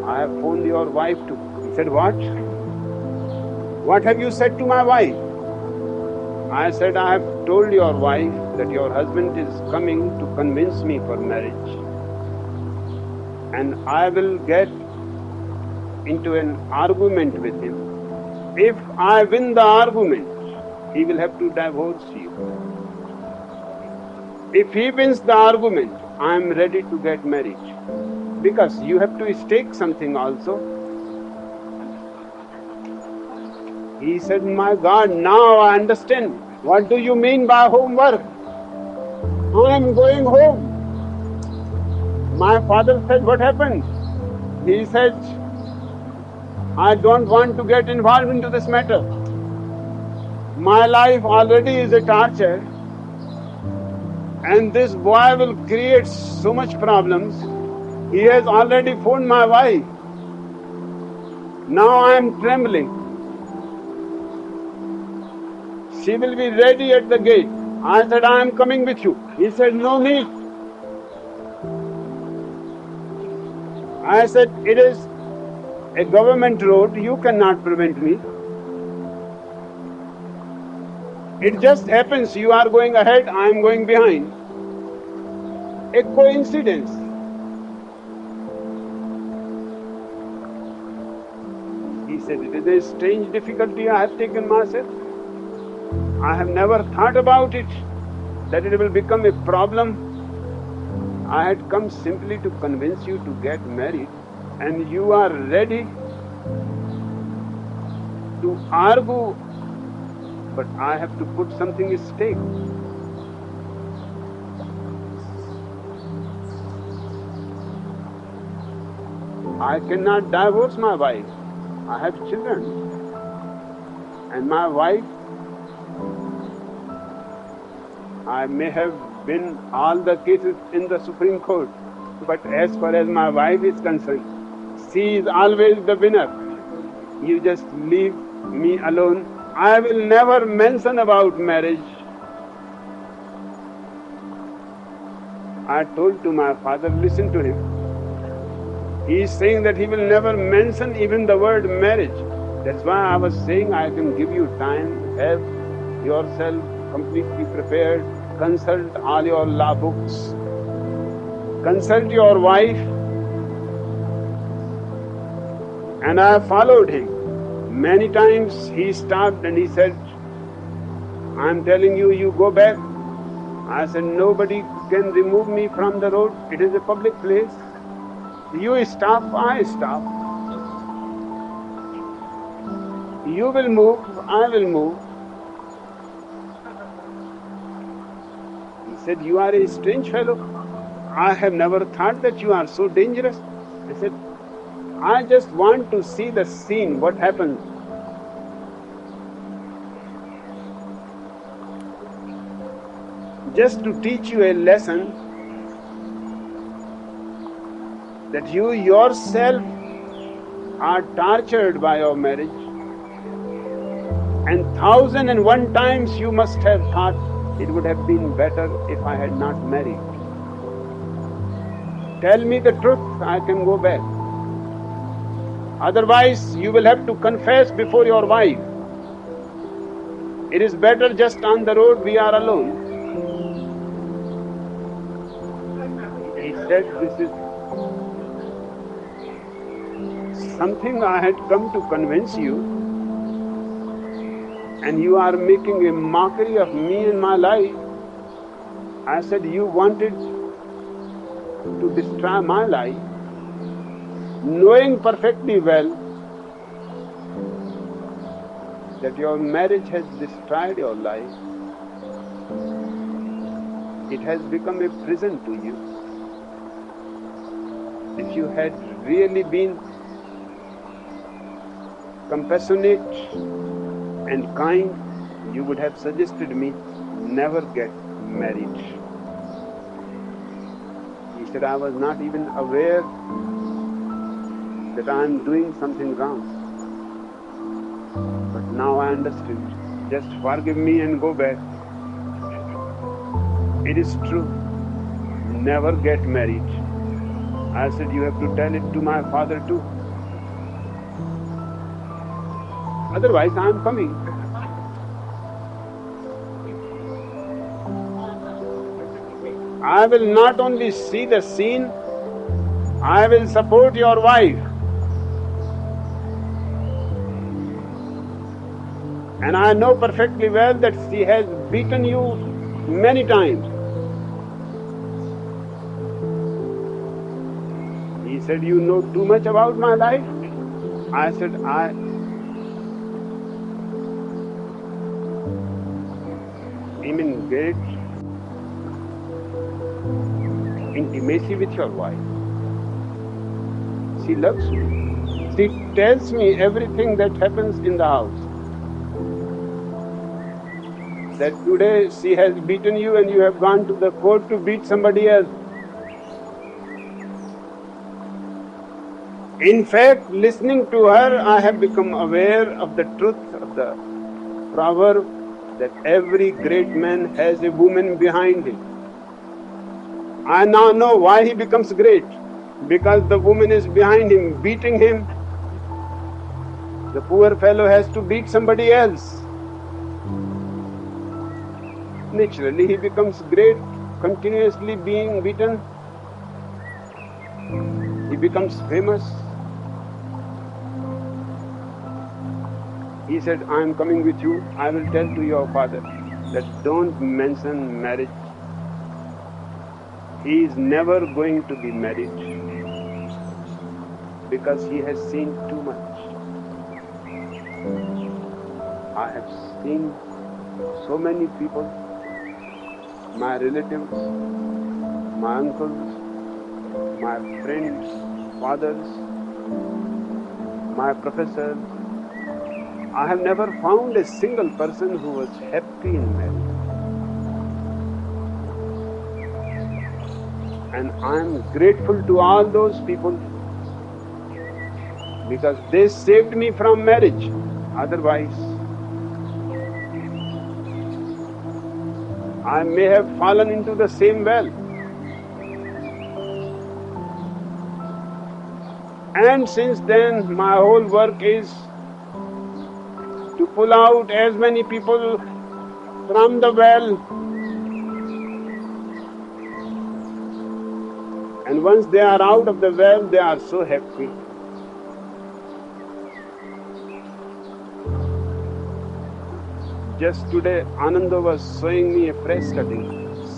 S3: I have phoned your wife too. He said, what? What have you said to my wife? I said, I have told your wife that your husband is coming to convince me for marriage. And I will get into an argument with him. If I win the argument, he will have to divorce you. If he wins the argument, I am ready to get married. Because you have to stake something also. He said, my God, now I understand. What do you mean by homework? I am going home. My father said, what happened? He said, I don't want to get involved into this matter. My life already is a torture. And this boy will create so much problems. He has already phoned my wife. Now I am trembling. She will be ready at the gate. I said, I am coming with you. He said, no need. I said, it is a government road. You cannot prevent me. It just happens you are going ahead, I am going behind. A coincidence. He said, it is a strange difficulty I have taken myself. I have never thought about it, that it will become a problem. I had come simply to convince you to get married, and you are ready to argue, but I have to put something at stake. I cannot divorce my wife. I have children. And my wife, I may have win all the cases in the Supreme Court, but as far as my wife is concerned, she is always the winner. You just leave me alone. I will never mention about marriage. I told to my father, listen to him. He is saying that he will never mention even the word marriage. That's why I was saying I can give you time, have yourself completely prepared, consult all your law books, consult your wife. And I followed him. Many times he stopped and he said, I'm telling you, you go back. I said, nobody can remove me from the road. It is a public place. You stop, I stop. You will move, I will move. He said, you are a strange fellow. I have never thought that you are so dangerous. I said, I just want to see the scene, what happens. Just to teach you a lesson that you yourself are tortured by your marriage, and 1,001 times you must have thought it would have been better if I had not married. Tell me the truth, I can go back. Otherwise, you will have to confess before your wife. It is better just on the road, we are alone. He said, this is something I had come to convince you, and you are making a mockery of me and my life. I said, you wanted to destroy my life, knowing perfectly well that your marriage has destroyed your life. It has become a prison to you. If you had really been compassionate and kind, you would have suggested me never get married. He said, I was not even aware that I am doing something wrong. But now I understood. Just forgive me and go back. It is true. Never get married. I said, you have to tell it to my father too. Otherwise, I am coming. I will not only see the scene, I will support your wife. And I know perfectly well that she has beaten you many times. He said, you know too much about my life? I said, I am in great intimacy with your wife. She loves me. She tells me everything that happens in the house. That today she has beaten you and you have gone to the court to beat somebody else. In fact, listening to her, I have become aware of the truth of the proverb that every great man has a woman behind him. I now know why he becomes great. Because the woman is behind him, beating him. The poor fellow has to beat somebody else. Naturally, he becomes great, continuously being beaten. He becomes famous. He said, I am coming with you. I will tell to your father that don't mention marriage. He is never going to be married because he has seen too much. I have seen so many people, my relatives, my uncles, my friends, fathers, my professors. I have never found a single person who was happy in marriage. And I am grateful to all those people because they saved me from marriage. Otherwise, I may have fallen into the same well. And since then, my whole work is to pull out as many people from the well. And once they are out of the well, they are so happy. Just today, Ananda was showing me a press cutting.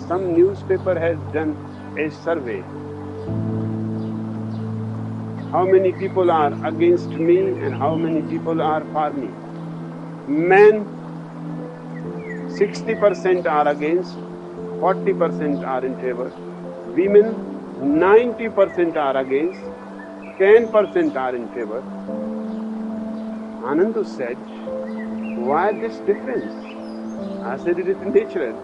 S3: Some newspaper has done a survey. How many people are against me and how many people are for me? Men, 60% are against, 40% are in favor. Women, 90% are against, 10% are in favor. Ananda said, why this difference? I said, it is natural.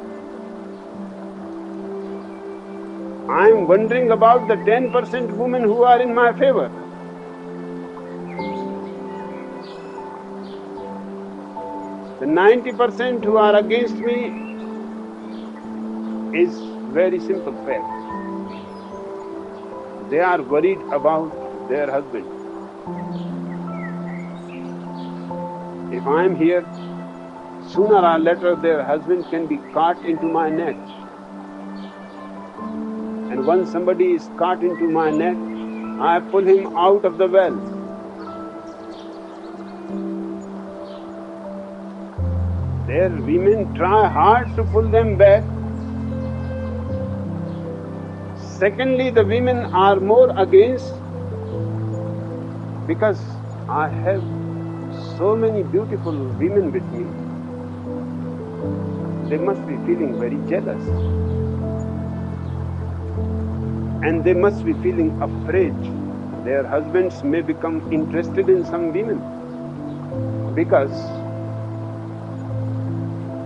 S3: I am wondering about the 10% women who are in my favor. The 90% who are against me is very simple fact. They are worried about their husband. If I am here, sooner or later their husband can be caught into my net. And once somebody is caught into my net, I pull him out of the well. Their women try hard to pull them back. Secondly, the women are more against because I have so many beautiful women with me. They must be feeling very jealous. And they must be feeling afraid. Their husbands may become interested in some women. Because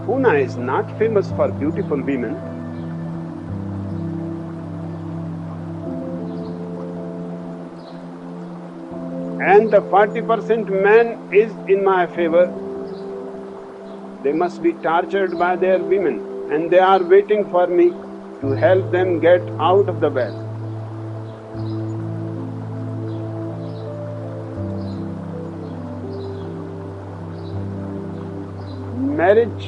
S3: Pune is not famous for beautiful women. And the 40% man is in my favor. They must be tortured by their women. And they are waiting for me to help them get out of the well. Marriage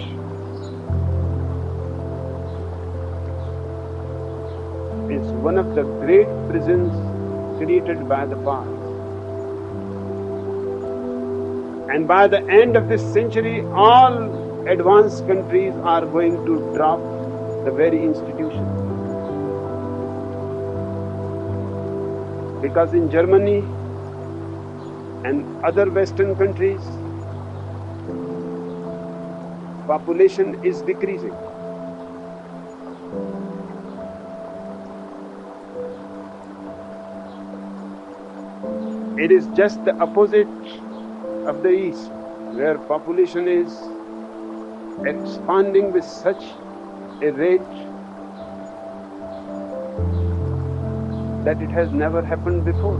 S3: is one of the great prisons created by the past. And by the end of this century, all advanced countries are going to drop the very institution. Because in Germany and other Western countries, population is decreasing. It is just the opposite of the East, where population is expanding with such a rate that it has never happened before.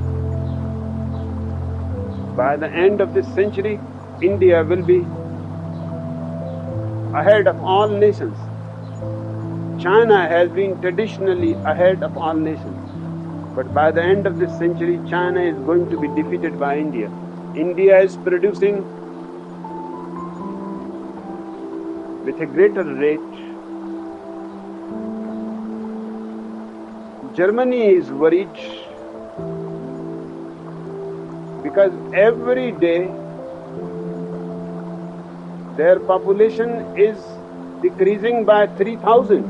S3: By the end of this century, India will be ahead of all nations. China has been traditionally ahead of all nations. But by the end of this century, China is going to be defeated by India. India is producing with a greater rate. Germany is worried because every day their population is decreasing by 3,000.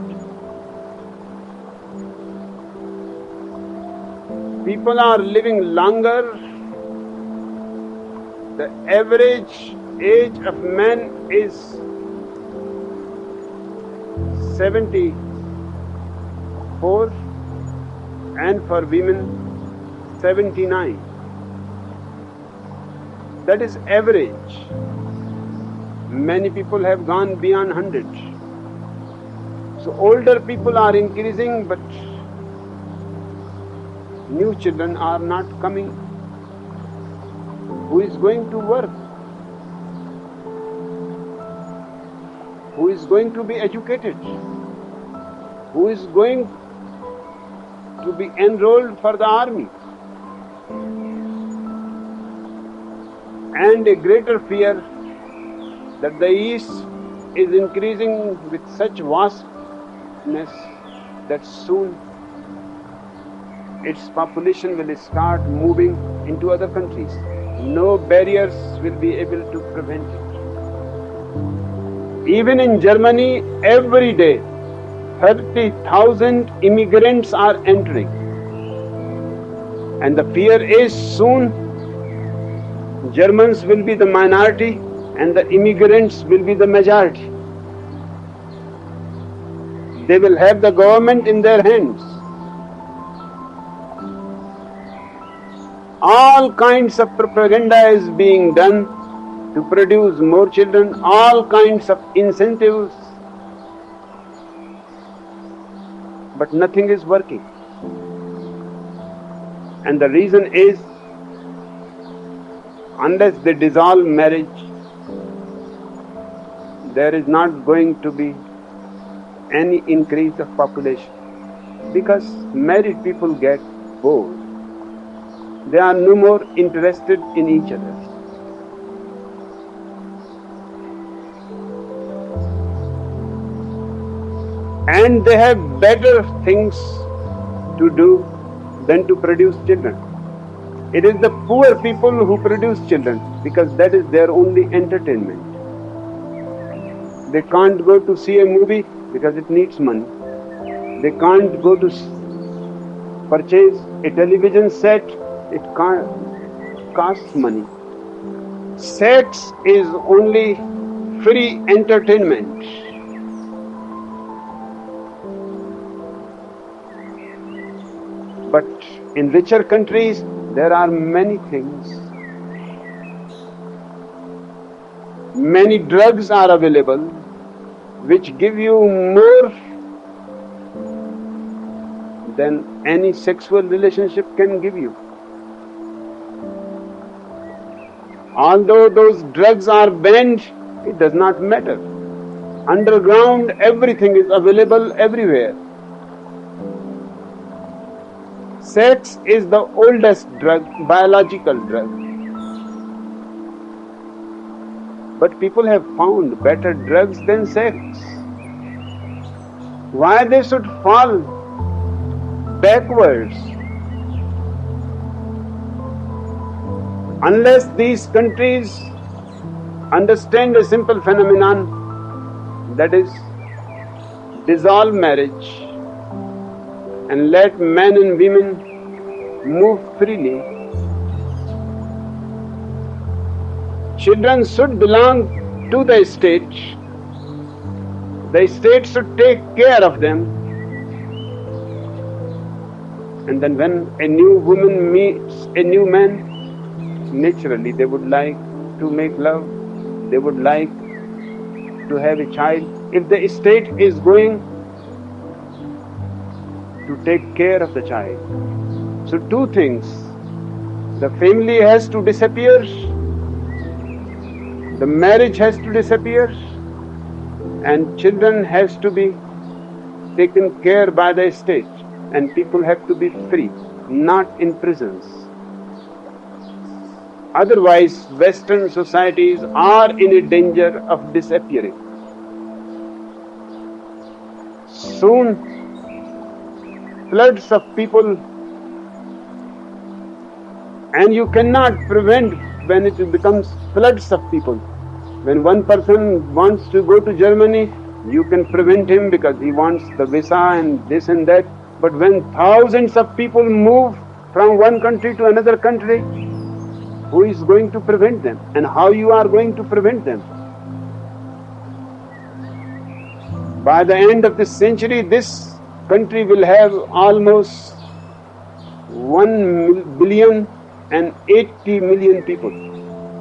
S3: People are living longer. The average age of men is 74 and for women 79. That is average. Many people have gone beyond 100. So older people are increasing, but new children are not coming. Who is going to work? Who is going to be educated? Who is going to be enrolled for the army? And a greater fear that the East is increasing with such vastness that soon its population will start moving into other countries. No barriers will be able to prevent it. Even in Germany, every day 30,000 immigrants are entering. And the fear is soon Germans will be the minority and the immigrants will be the majority. They will have the government in their hands. All kinds of propaganda is being done to produce more children, all kinds of incentives, but nothing is working. And the reason is, unless they dissolve marriage, there is not going to be any increase of population, because married people get bored. They are no more interested in each other. And they have better things to do than to produce children. It is the poor people who produce children, because that is their only entertainment. They can't go to see a movie because it needs money. They can't go to purchase a television set, it costs money. Sex is only free entertainment. But in richer countries, there are many things. Many drugs are available which give you more than any sexual relationship can give you. Although those drugs are banned, it does not matter. Underground, everything is available everywhere. Sex is the oldest drug, biological drug. But people have found better drugs than sex. Why they should fall backwards? Unless these countries understand a simple phenomenon, that is, dissolve marriage and let men and women move freely, children should belong to the state. The state should take care of them. And then when a new woman meets a new man, naturally they would like to make love, they would like to have a child. If the state is going to take care of the child. So two things, the family has to disappear, the marriage has to disappear, and children has to be taken care by the state, and people have to be free, not in prisons. Otherwise, Western societies are in a danger of disappearing. Soon, floods of people, and you cannot prevent when it becomes floods of people. When one person wants to go to Germany, you can prevent him because he wants the visa and this and that. But when thousands of people move from one country to another country, who is going to prevent them? And how you are going to prevent them? By the end of this century, this country will have almost 1,080,000,000 people.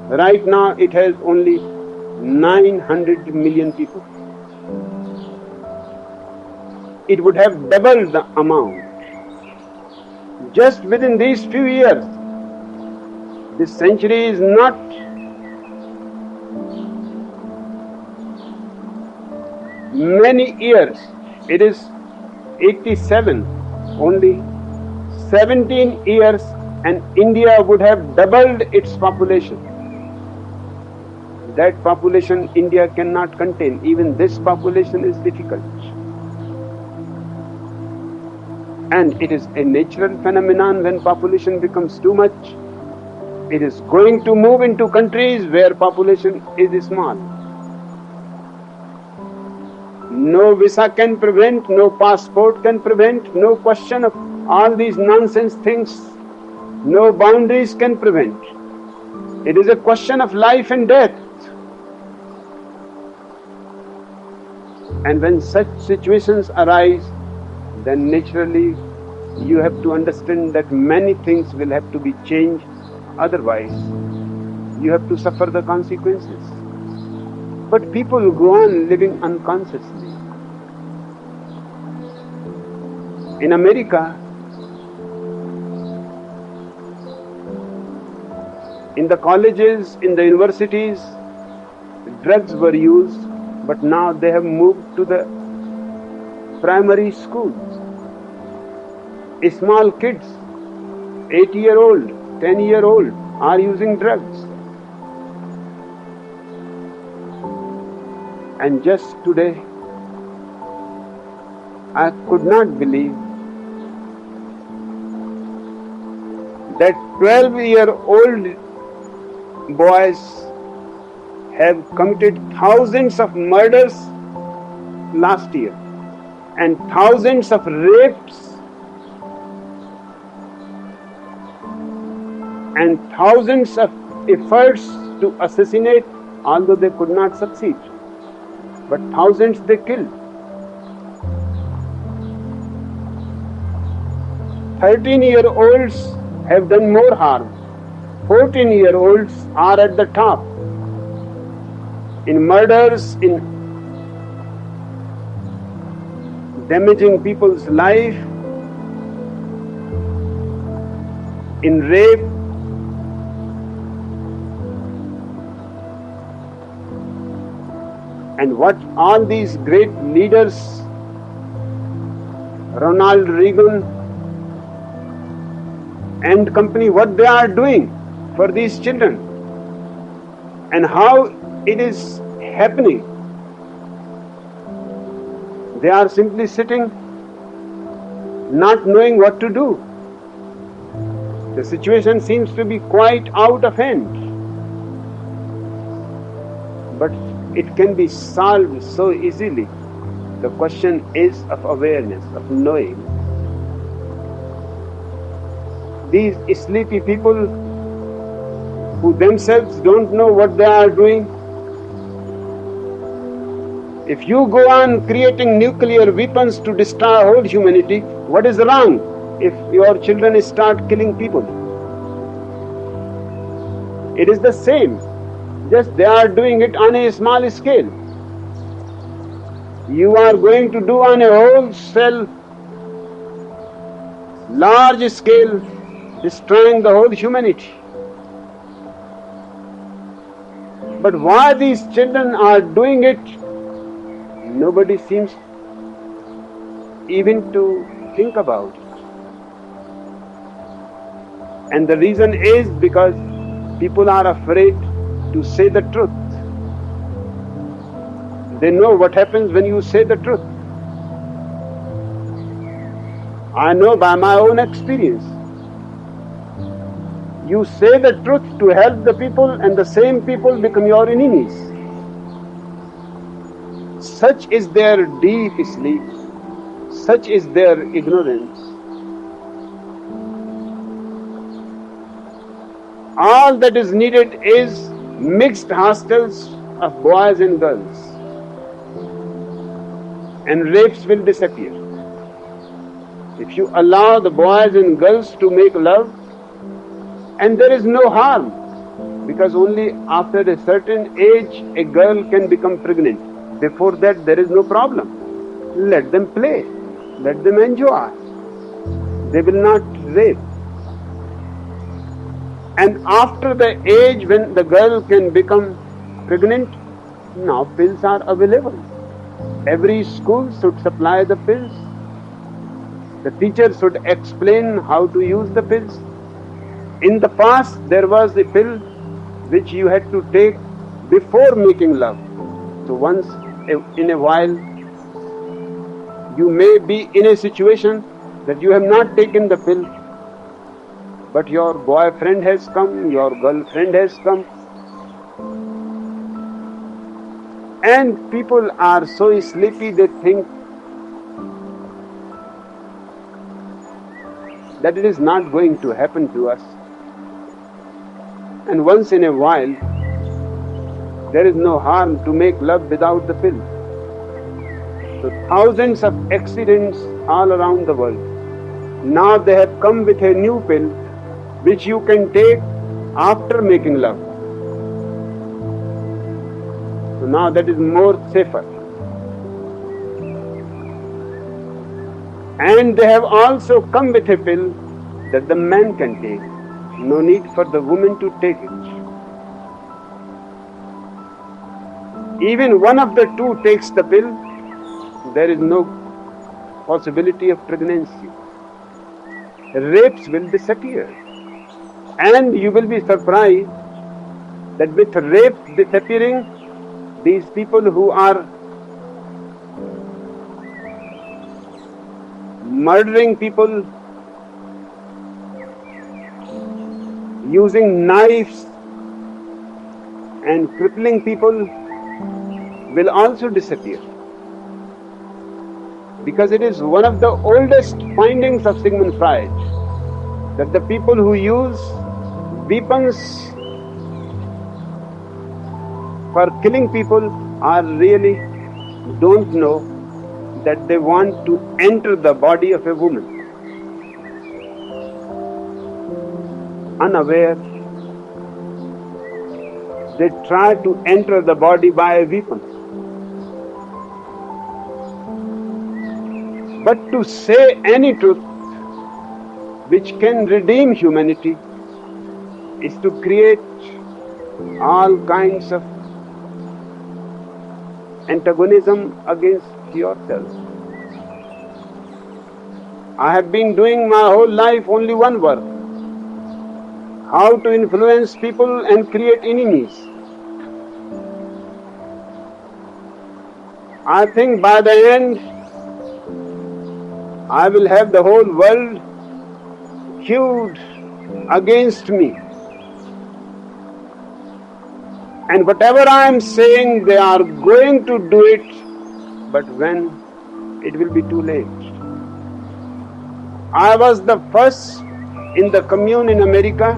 S3: Right now it has only 900 million people. It would have doubled the amount. Just within these few years, this century is not many years. It is 87, only 17 years and India would have doubled its population. That population India cannot contain. Even this population is difficult. And it is a natural phenomenon when population becomes too much. It is going to move into countries where population is small. No visa can prevent, no passport can prevent, no question of all these nonsense things, no boundaries can prevent. It is a question of life and death. And when such situations arise, then naturally you have to understand that many things will have to be changed, otherwise you have to suffer the consequences. But people go on living unconsciously. In America, in the colleges, in the universities, drugs were used, but now they have moved to the primary schools. Small kids, 8-year-old, 10-year-old are using drugs. And just today, I could not believe that 12-year-old boys have committed thousands of murders last year and thousands of rapes and thousands of efforts to assassinate, although they could not succeed. But thousands they killed. 13-year-olds have done more harm. 14-year-olds are at the top in murders, in damaging people's life, in rape. And what all these great leaders, Ronald Reagan and company, what they are doing for these children and how it is happening. They are simply sitting, not knowing what to do. The situation seems to be quite out of hand. But it can be solved so easily. The question is of awareness, of knowing. These sleepy people who themselves don't know what they are doing, if you go on creating nuclear weapons to destroy whole humanity, what is wrong if your children start killing people? It is the same. Just they are doing it on a small scale. You are going to do on a wholesale, large scale, destroying the whole humanity. But why these children are doing it, nobody seems even to think about it. And the reason is because people are afraid to say the truth. They know what happens when you say the truth. I know by my own experience. You say the truth to help the people and the same people become your enemies. such is their deep sleep, such is their ignorance. All that is needed is mixed hostels of boys and girls, and rapes will disappear. If you allow the boys and girls to make love, and there is no harm, because only after a certain age a girl can become pregnant. Before that, there is no problem. Let them play, let them enjoy. They will not rape. And after the age when the girl can become pregnant, now pills are available. Every school should supply the pills. The teacher should explain how to use the pills. In the past, there was a pill which you had to take before making love. So once in a while, you may be in a situation that you have not taken the pill, but your boyfriend has come, your girlfriend has come, and people are so sleepy they think that it is not going to happen to us. And once in a while, there is no harm to make love without the pill. So thousands of accidents all around the world. Now they have come with a new pill which you can take after making love. So now that is more safer. And they have also come with a pill that the man can take. No need for the woman to take it. Even one of the two takes the pill, there is no possibility of pregnancy. Rapes will disappear. And you will be surprised that with rape disappearing, these people who are murdering people, using knives and crippling people will also disappear. Because it is one of the oldest findings of Sigmund Freud that the people who use weapons for killing people are really don't know that they want to enter the body of a woman. Unaware, they try to enter the body by a weapon. But to say any truth which can redeem humanity is to create all kinds of antagonism against yourself. I have been doing my whole life only one work: how to influence people and create enemies. I think by the end, I will have the whole world queued against me. And whatever I am saying, they are going to do it, but when it will be too late. I was the first in the commune in America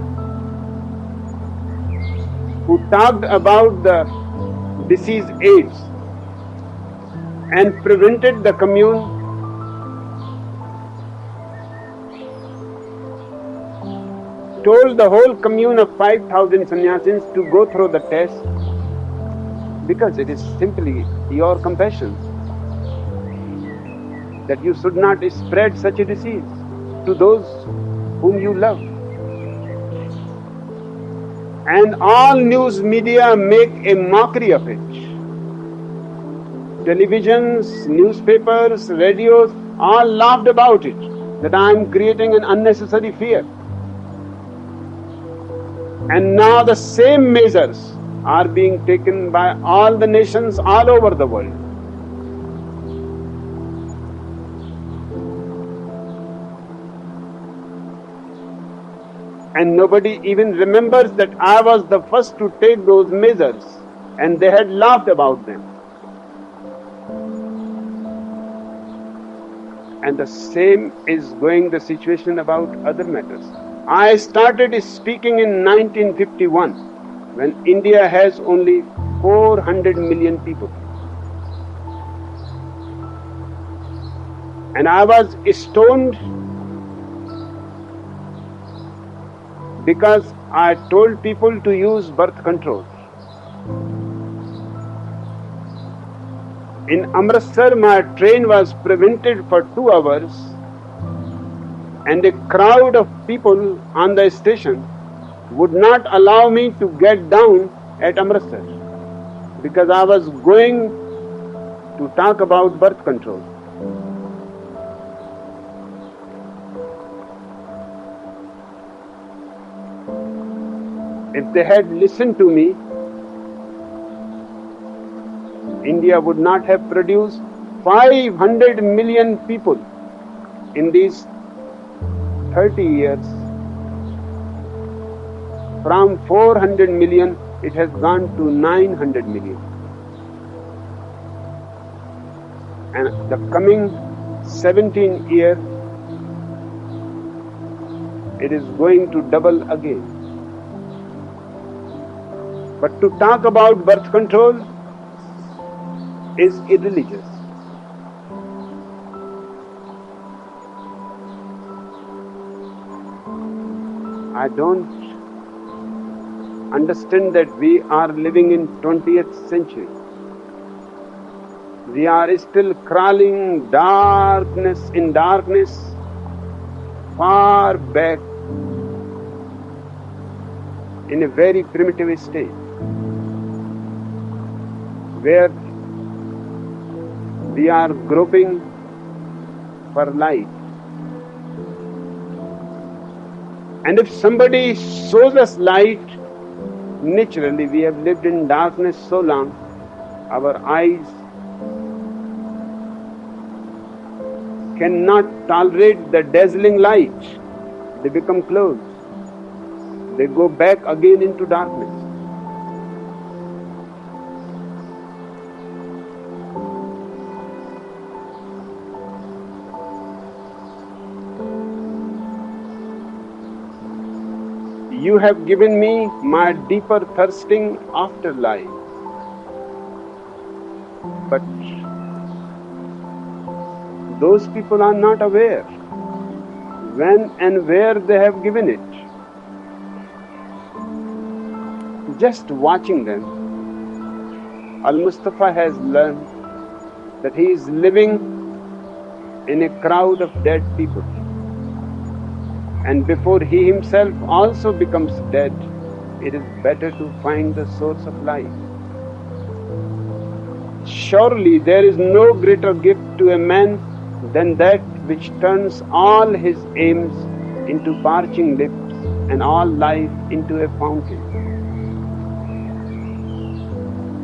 S3: who talked about the disease AIDS and prevented the commune told the whole commune of 5,000 sannyasins to go through the test, because it is simply your compassion that you should not spread such a disease to those whom you love. And all news media make a mockery of it. Televisions, newspapers, radios, all laughed about it, that I am creating an unnecessary fear. And now the same measures are being taken by all the nations all over the world. And nobody even remembers that I was the first to take those measures, and they had laughed about them. And the same is going the situation about other matters. I started speaking in 1951 when India has only 400 million people. And I was stoned because I told people to use birth control. In Amritsar, my train was prevented for 2 hours, and a crowd of people on the station would not allow me to get down at Amritsar because I was going to talk about birth control. If they had listened to me, India would not have produced 500 million people in these 30 years. From 400 million, it has gone to 900 million. And the coming 17 years, it is going to double again. But to talk about birth control is irreligious. I don't understand that we are living in 20th century. We are still crawling darkness in darkness far back in a very primitive state where we are groping for light. And if somebody shows us light, naturally we have lived in darkness so long, our eyes cannot tolerate the dazzling light. They become closed. They go back again into darkness. You have given me my deeper thirsting after life. But those people are not aware when and where they have given it. Just watching them, Al-Mustafa has learned that he is living in a crowd of dead people. And before he himself also becomes dead, it is better to find the source of life. Surely there is no greater gift to a man than that which turns all his aims into parching lips and all life into a fountain.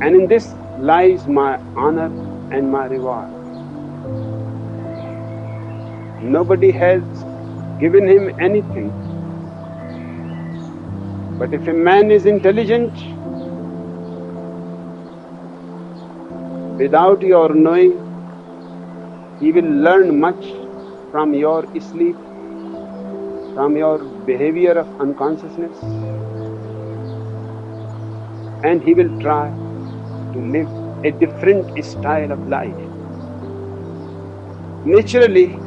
S3: And in this lies my honor and my reward. Nobody has given him anything. But if a man is intelligent, without your knowing, he will learn much from your sleep, from your behavior of unconsciousness, and he will try to live a different style of life. Naturally,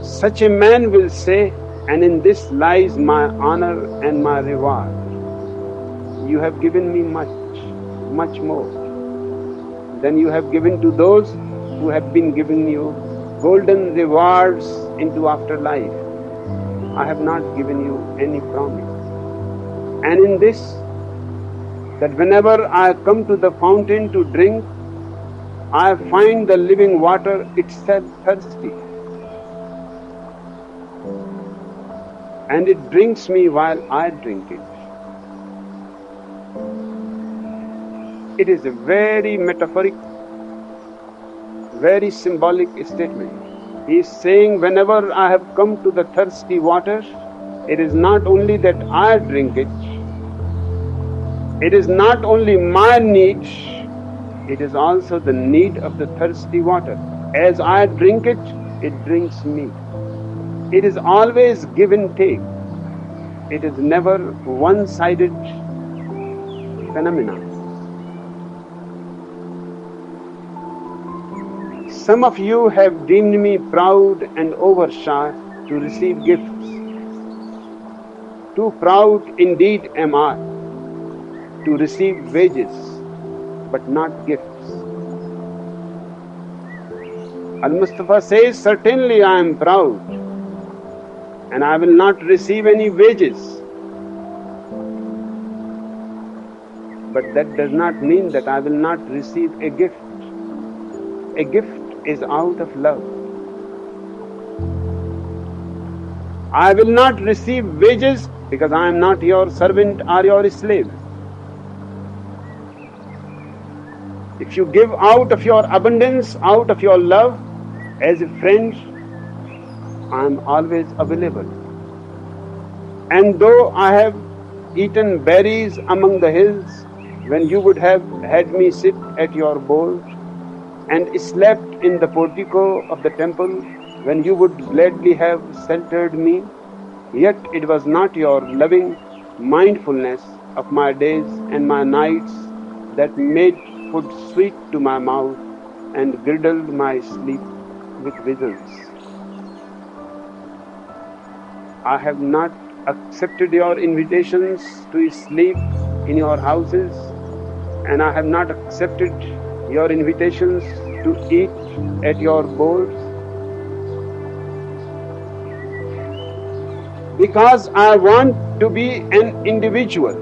S3: such a man will say, and in this lies my honor and my reward. You have given me much, much more than you have given to those who have been giving you golden rewards into afterlife. I have not given you any promise. And in this, that whenever I come to the fountain to drink, I find the living water itself thirsty. And it drinks me while I drink it. It is a very metaphoric, very symbolic statement. He is saying, whenever I have come to the thirsty water, it is not only that I drink it, it is not only my need, it is also the need of the thirsty water. As I drink it, it drinks me. It is always give and take. It is never one-sided phenomenon. Some of you have deemed me proud and overshy to receive gifts. Too proud indeed am I to receive wages, but not gifts. Al-Mustafa says, certainly I am proud, and I will not receive any wages. But that does not mean that I will not receive a gift. A gift is out of love. I will not receive wages because I am not your servant or your slave. If you give out of your abundance, out of your love, as a friend, I am always available. And though I have eaten berries among the hills, when you would have had me sit at your board, and slept in the portico of the temple, when you would gladly have sheltered me, yet it was not your loving mindfulness of my days and my nights that made food sweet to my mouth and girdled my sleep with visions. I have not accepted your invitations to sleep in your houses, and I have not accepted your invitations to eat at your boards, because I want to be an individual,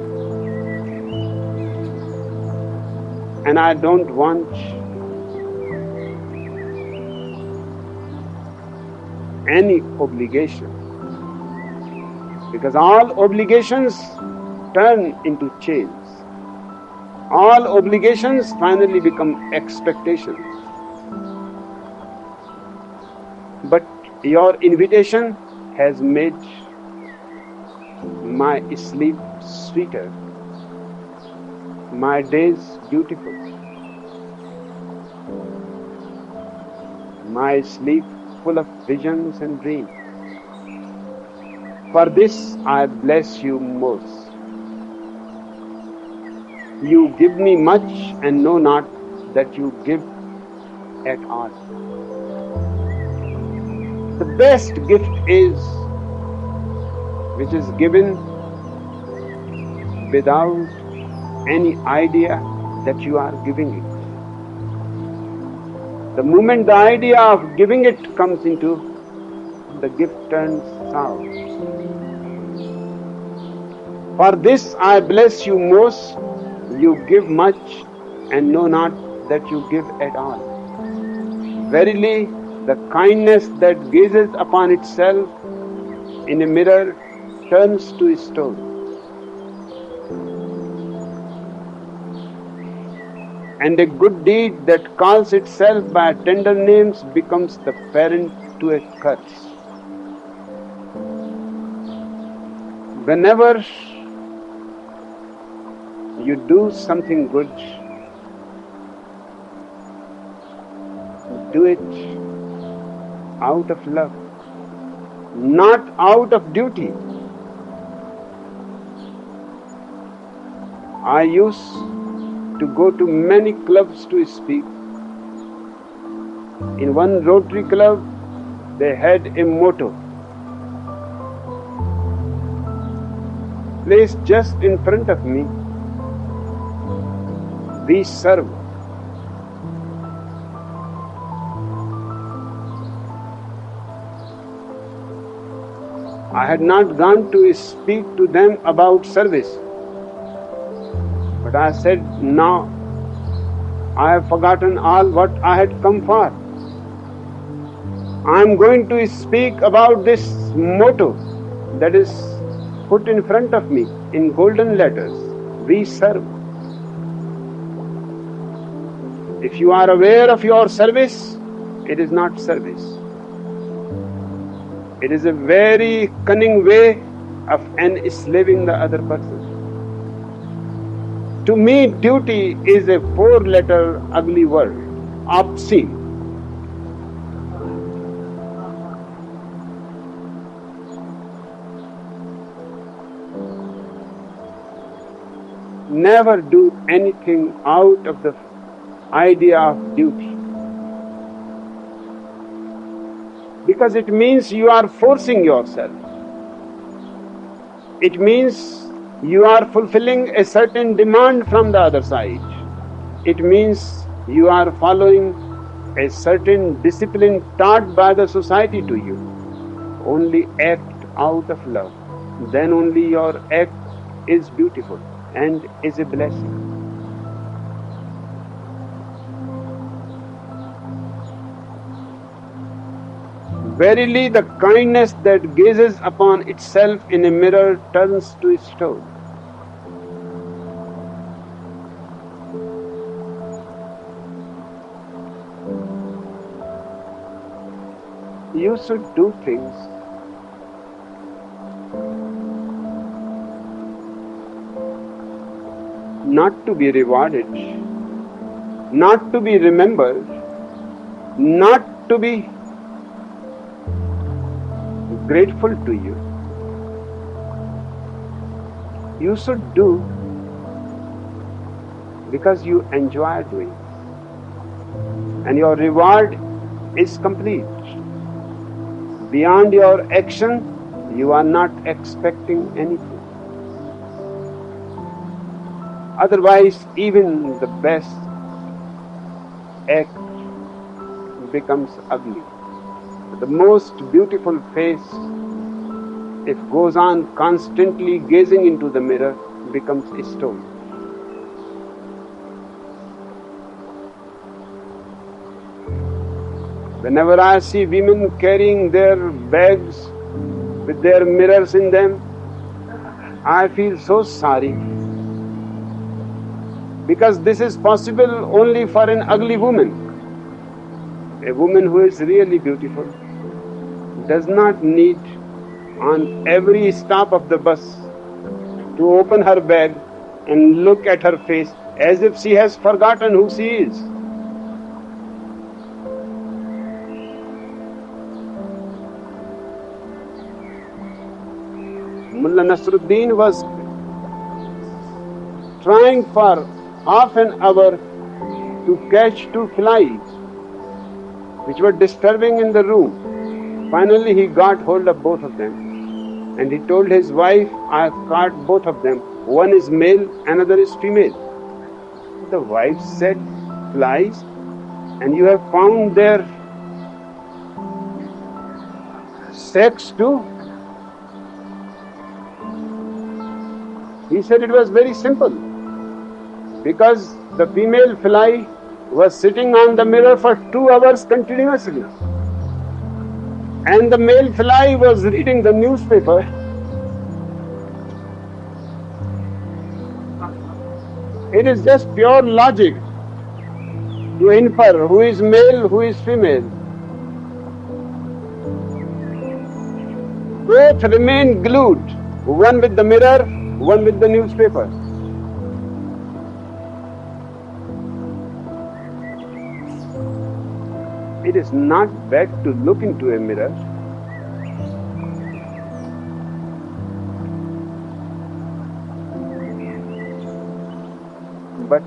S3: and I don't want any obligation, because all obligations turn into chains. All obligations finally become expectations. But your invitation has made my sleep sweeter, my days beautiful, my sleep full of visions and dreams. For this I bless you most. You give me much and know not that you give at all. The best gift is which is given without any idea that you are giving it. The moment the idea of giving it comes into, the gift turns sour. For this I bless you most. You give much and know not that you give at all. Verily, the kindness that gazes upon itself in a mirror turns to stone. And a good deed that calls itself by tender names becomes the parent to a curse. Whenever you do something good, do it out of love, not out of duty. I used to go to many clubs to speak. In one Rotary club, they had a motto placed just in front of me: we serve. I had not gone to speak to them about service, but I said, now I have forgotten all what I had come for. I am going to speak about this motto that is put in front of me in golden letters: we serve. If you are aware of your service, it is not service. It is a very cunning way of enslaving the other person. To me, duty is a 4-letter ugly word, obscene. Never do anything out of the idea of duty, because it means you are forcing yourself. It means you are fulfilling a certain demand from the other side. It means you are following a certain discipline taught by the society to you. Only act out of love. Then only your act is beautiful and is a blessing. Verily, the kindness that gazes upon itself in a mirror turns to stone. You should do things not to be rewarded, not to be remembered, not to be grateful to you. You should do because you enjoy doing, and your reward is complete. Beyond your action, you are not expecting anything. Otherwise, even the best act becomes ugly. The most beautiful face, if goes on constantly gazing into the mirror, becomes a stone. Whenever I see women carrying their bags with their mirrors in them, I feel so sorry, because this is possible only for an ugly woman. A woman who is really beautiful does not need on every stop of the bus to open her bag and look at her face as if she has forgotten who she is. Mullah Nasruddin was trying for half an hour to catch 2 flies which were disturbing in the room. Finally, he got hold of both of them, and he told his wife, "I have caught both of them. One is male, another is female." The wife said, "Flies? And you have found their sex too?" He said it was very simple, because the female fly was sitting on the mirror for 2 hours continuously, and the male fly was reading the newspaper. It is just pure logic to infer who is male, who is female. Both remain glued, one with the mirror, one with the newspaper. It is not bad to look into a mirror, but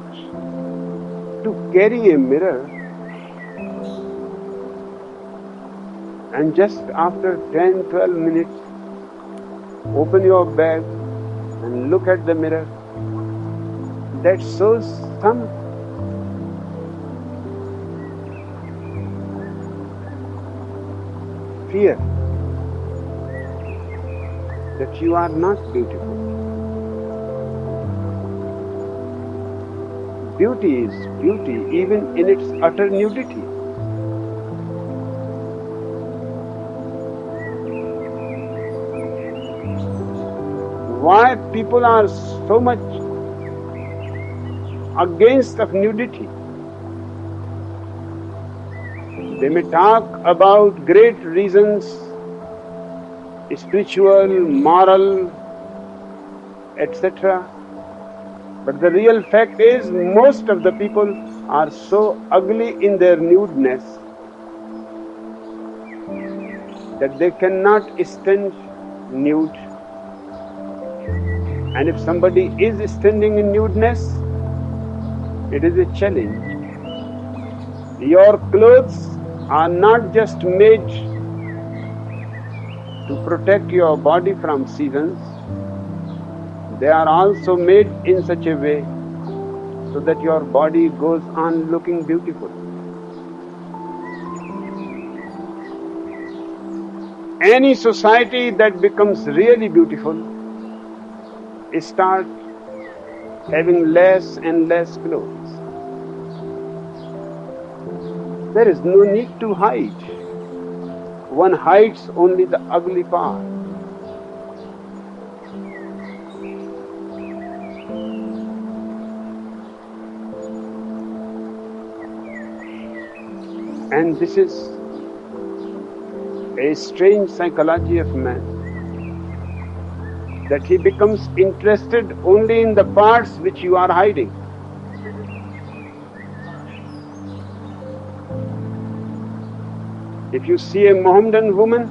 S3: to carry a mirror and just after 10-12 minutes open your bag and look at the mirror, that shows some fear that you are not beautiful. Beauty is beauty even in its utter nudity. Why people are so much against of nudity? They may talk about great reasons, spiritual, moral, etc. But the real fact is, most of the people are so ugly in their nudeness that they cannot stand nude. And if somebody is standing in nudeness, it is a challenge. Your clothes are not just made to protect your body from seasons, they are also made in such a way so that your body goes on looking beautiful. Any society that becomes really beautiful starts having less and less clothes. There is no need to hide. One hides only the ugly part. And this is a strange psychology of man, that he becomes interested only in the parts which you are hiding. If you see a Mohammedan woman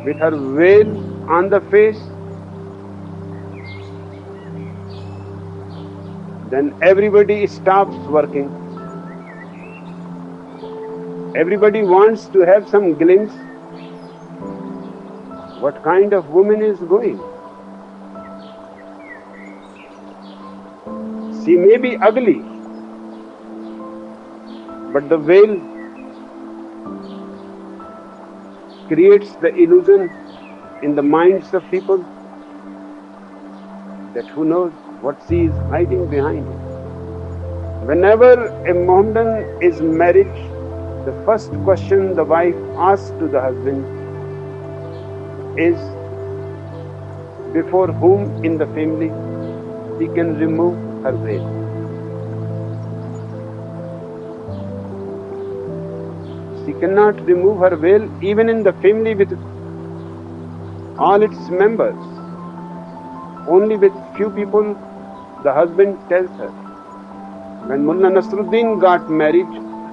S3: with her veil on the face, then everybody stops working. Everybody wants to have some glimpse what kind of woman is going. She may be ugly, but the veil creates the illusion in the minds of people that who knows what she is hiding behind it. Whenever a Mohammedan is married, the first question the wife asks to the husband is before whom in the family she can remove her veil. She cannot remove her veil even in the family with all its members. Only with few people the husband tells her. When Mullah Nasruddin got married,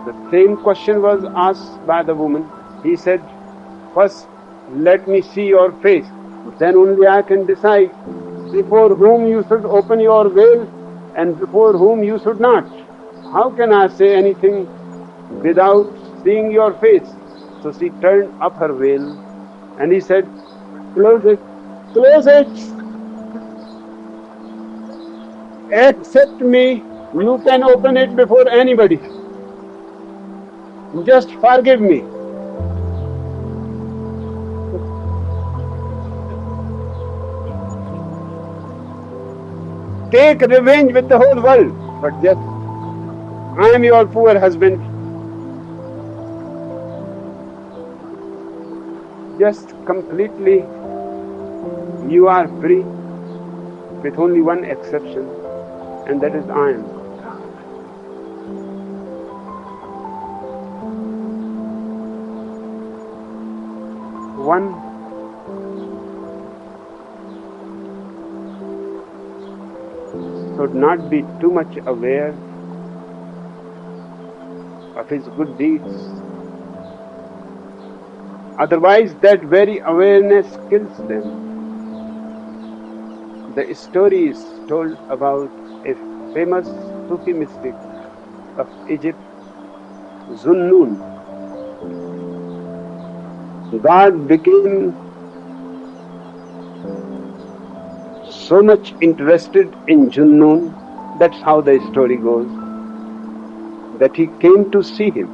S3: the same question was asked by the woman. He said, first let me see your face, then only I can decide before whom you should open your veil and before whom you should not. How can I say anything without seeing your face? So she turned up her veil and he said, close it, close it. Accept me, you can open it before anybody. Just forgive me. Take revenge with the whole world, but just, I am your poor husband. Just completely, you are free with only one exception, and that is I am. One should not be too much aware of his good deeds. Otherwise, that very awareness kills them. The story is told about a famous Sufi mystic of Egypt, Zunnun. God became so much interested in Junnun, that's how the story goes, that he came to see him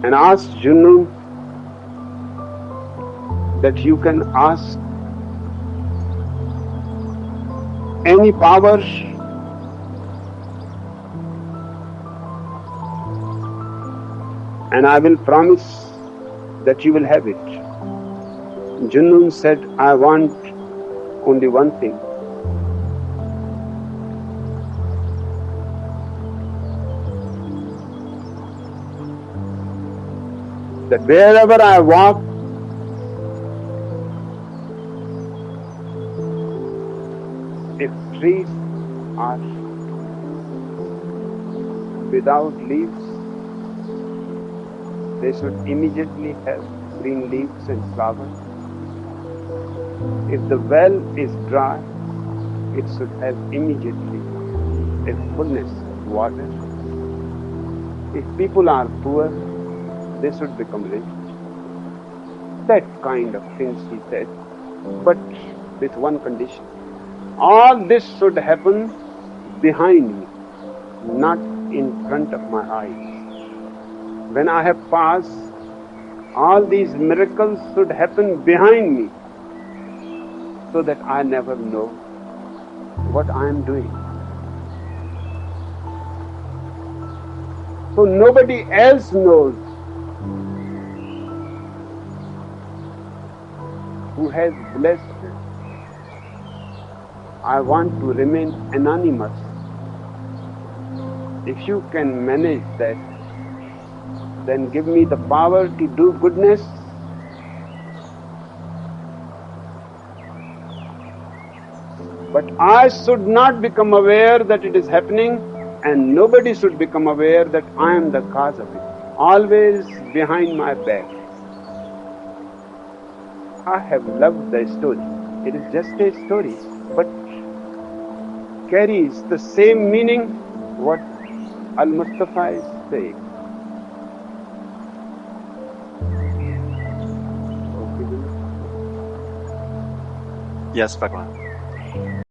S3: and asked Junnun that you can ask any power and I will promise that you will have it. Junnun said, I want only one thing. That wherever I walk, trees are without leaves, they should immediately have green leaves and flowers. If the well is dry, it should have immediately a fullness of water. If people are poor, they should become rich. That kind of things he said, but with one condition. All this should happen behind me, not in front of my eyes. When I have passed, all these miracles should happen behind me so that I never know what I am doing. So nobody else knows who has blessed. I want to remain anonymous. If you can manage that, then give me the power to do goodness. But I should not become aware that it is happening, and nobody should become aware that I am the cause of it. Always behind my back. I have loved the story. It is just a story, but carries the same meaning what Al-Mustafa is saying.
S2: Yes, Bhagwan.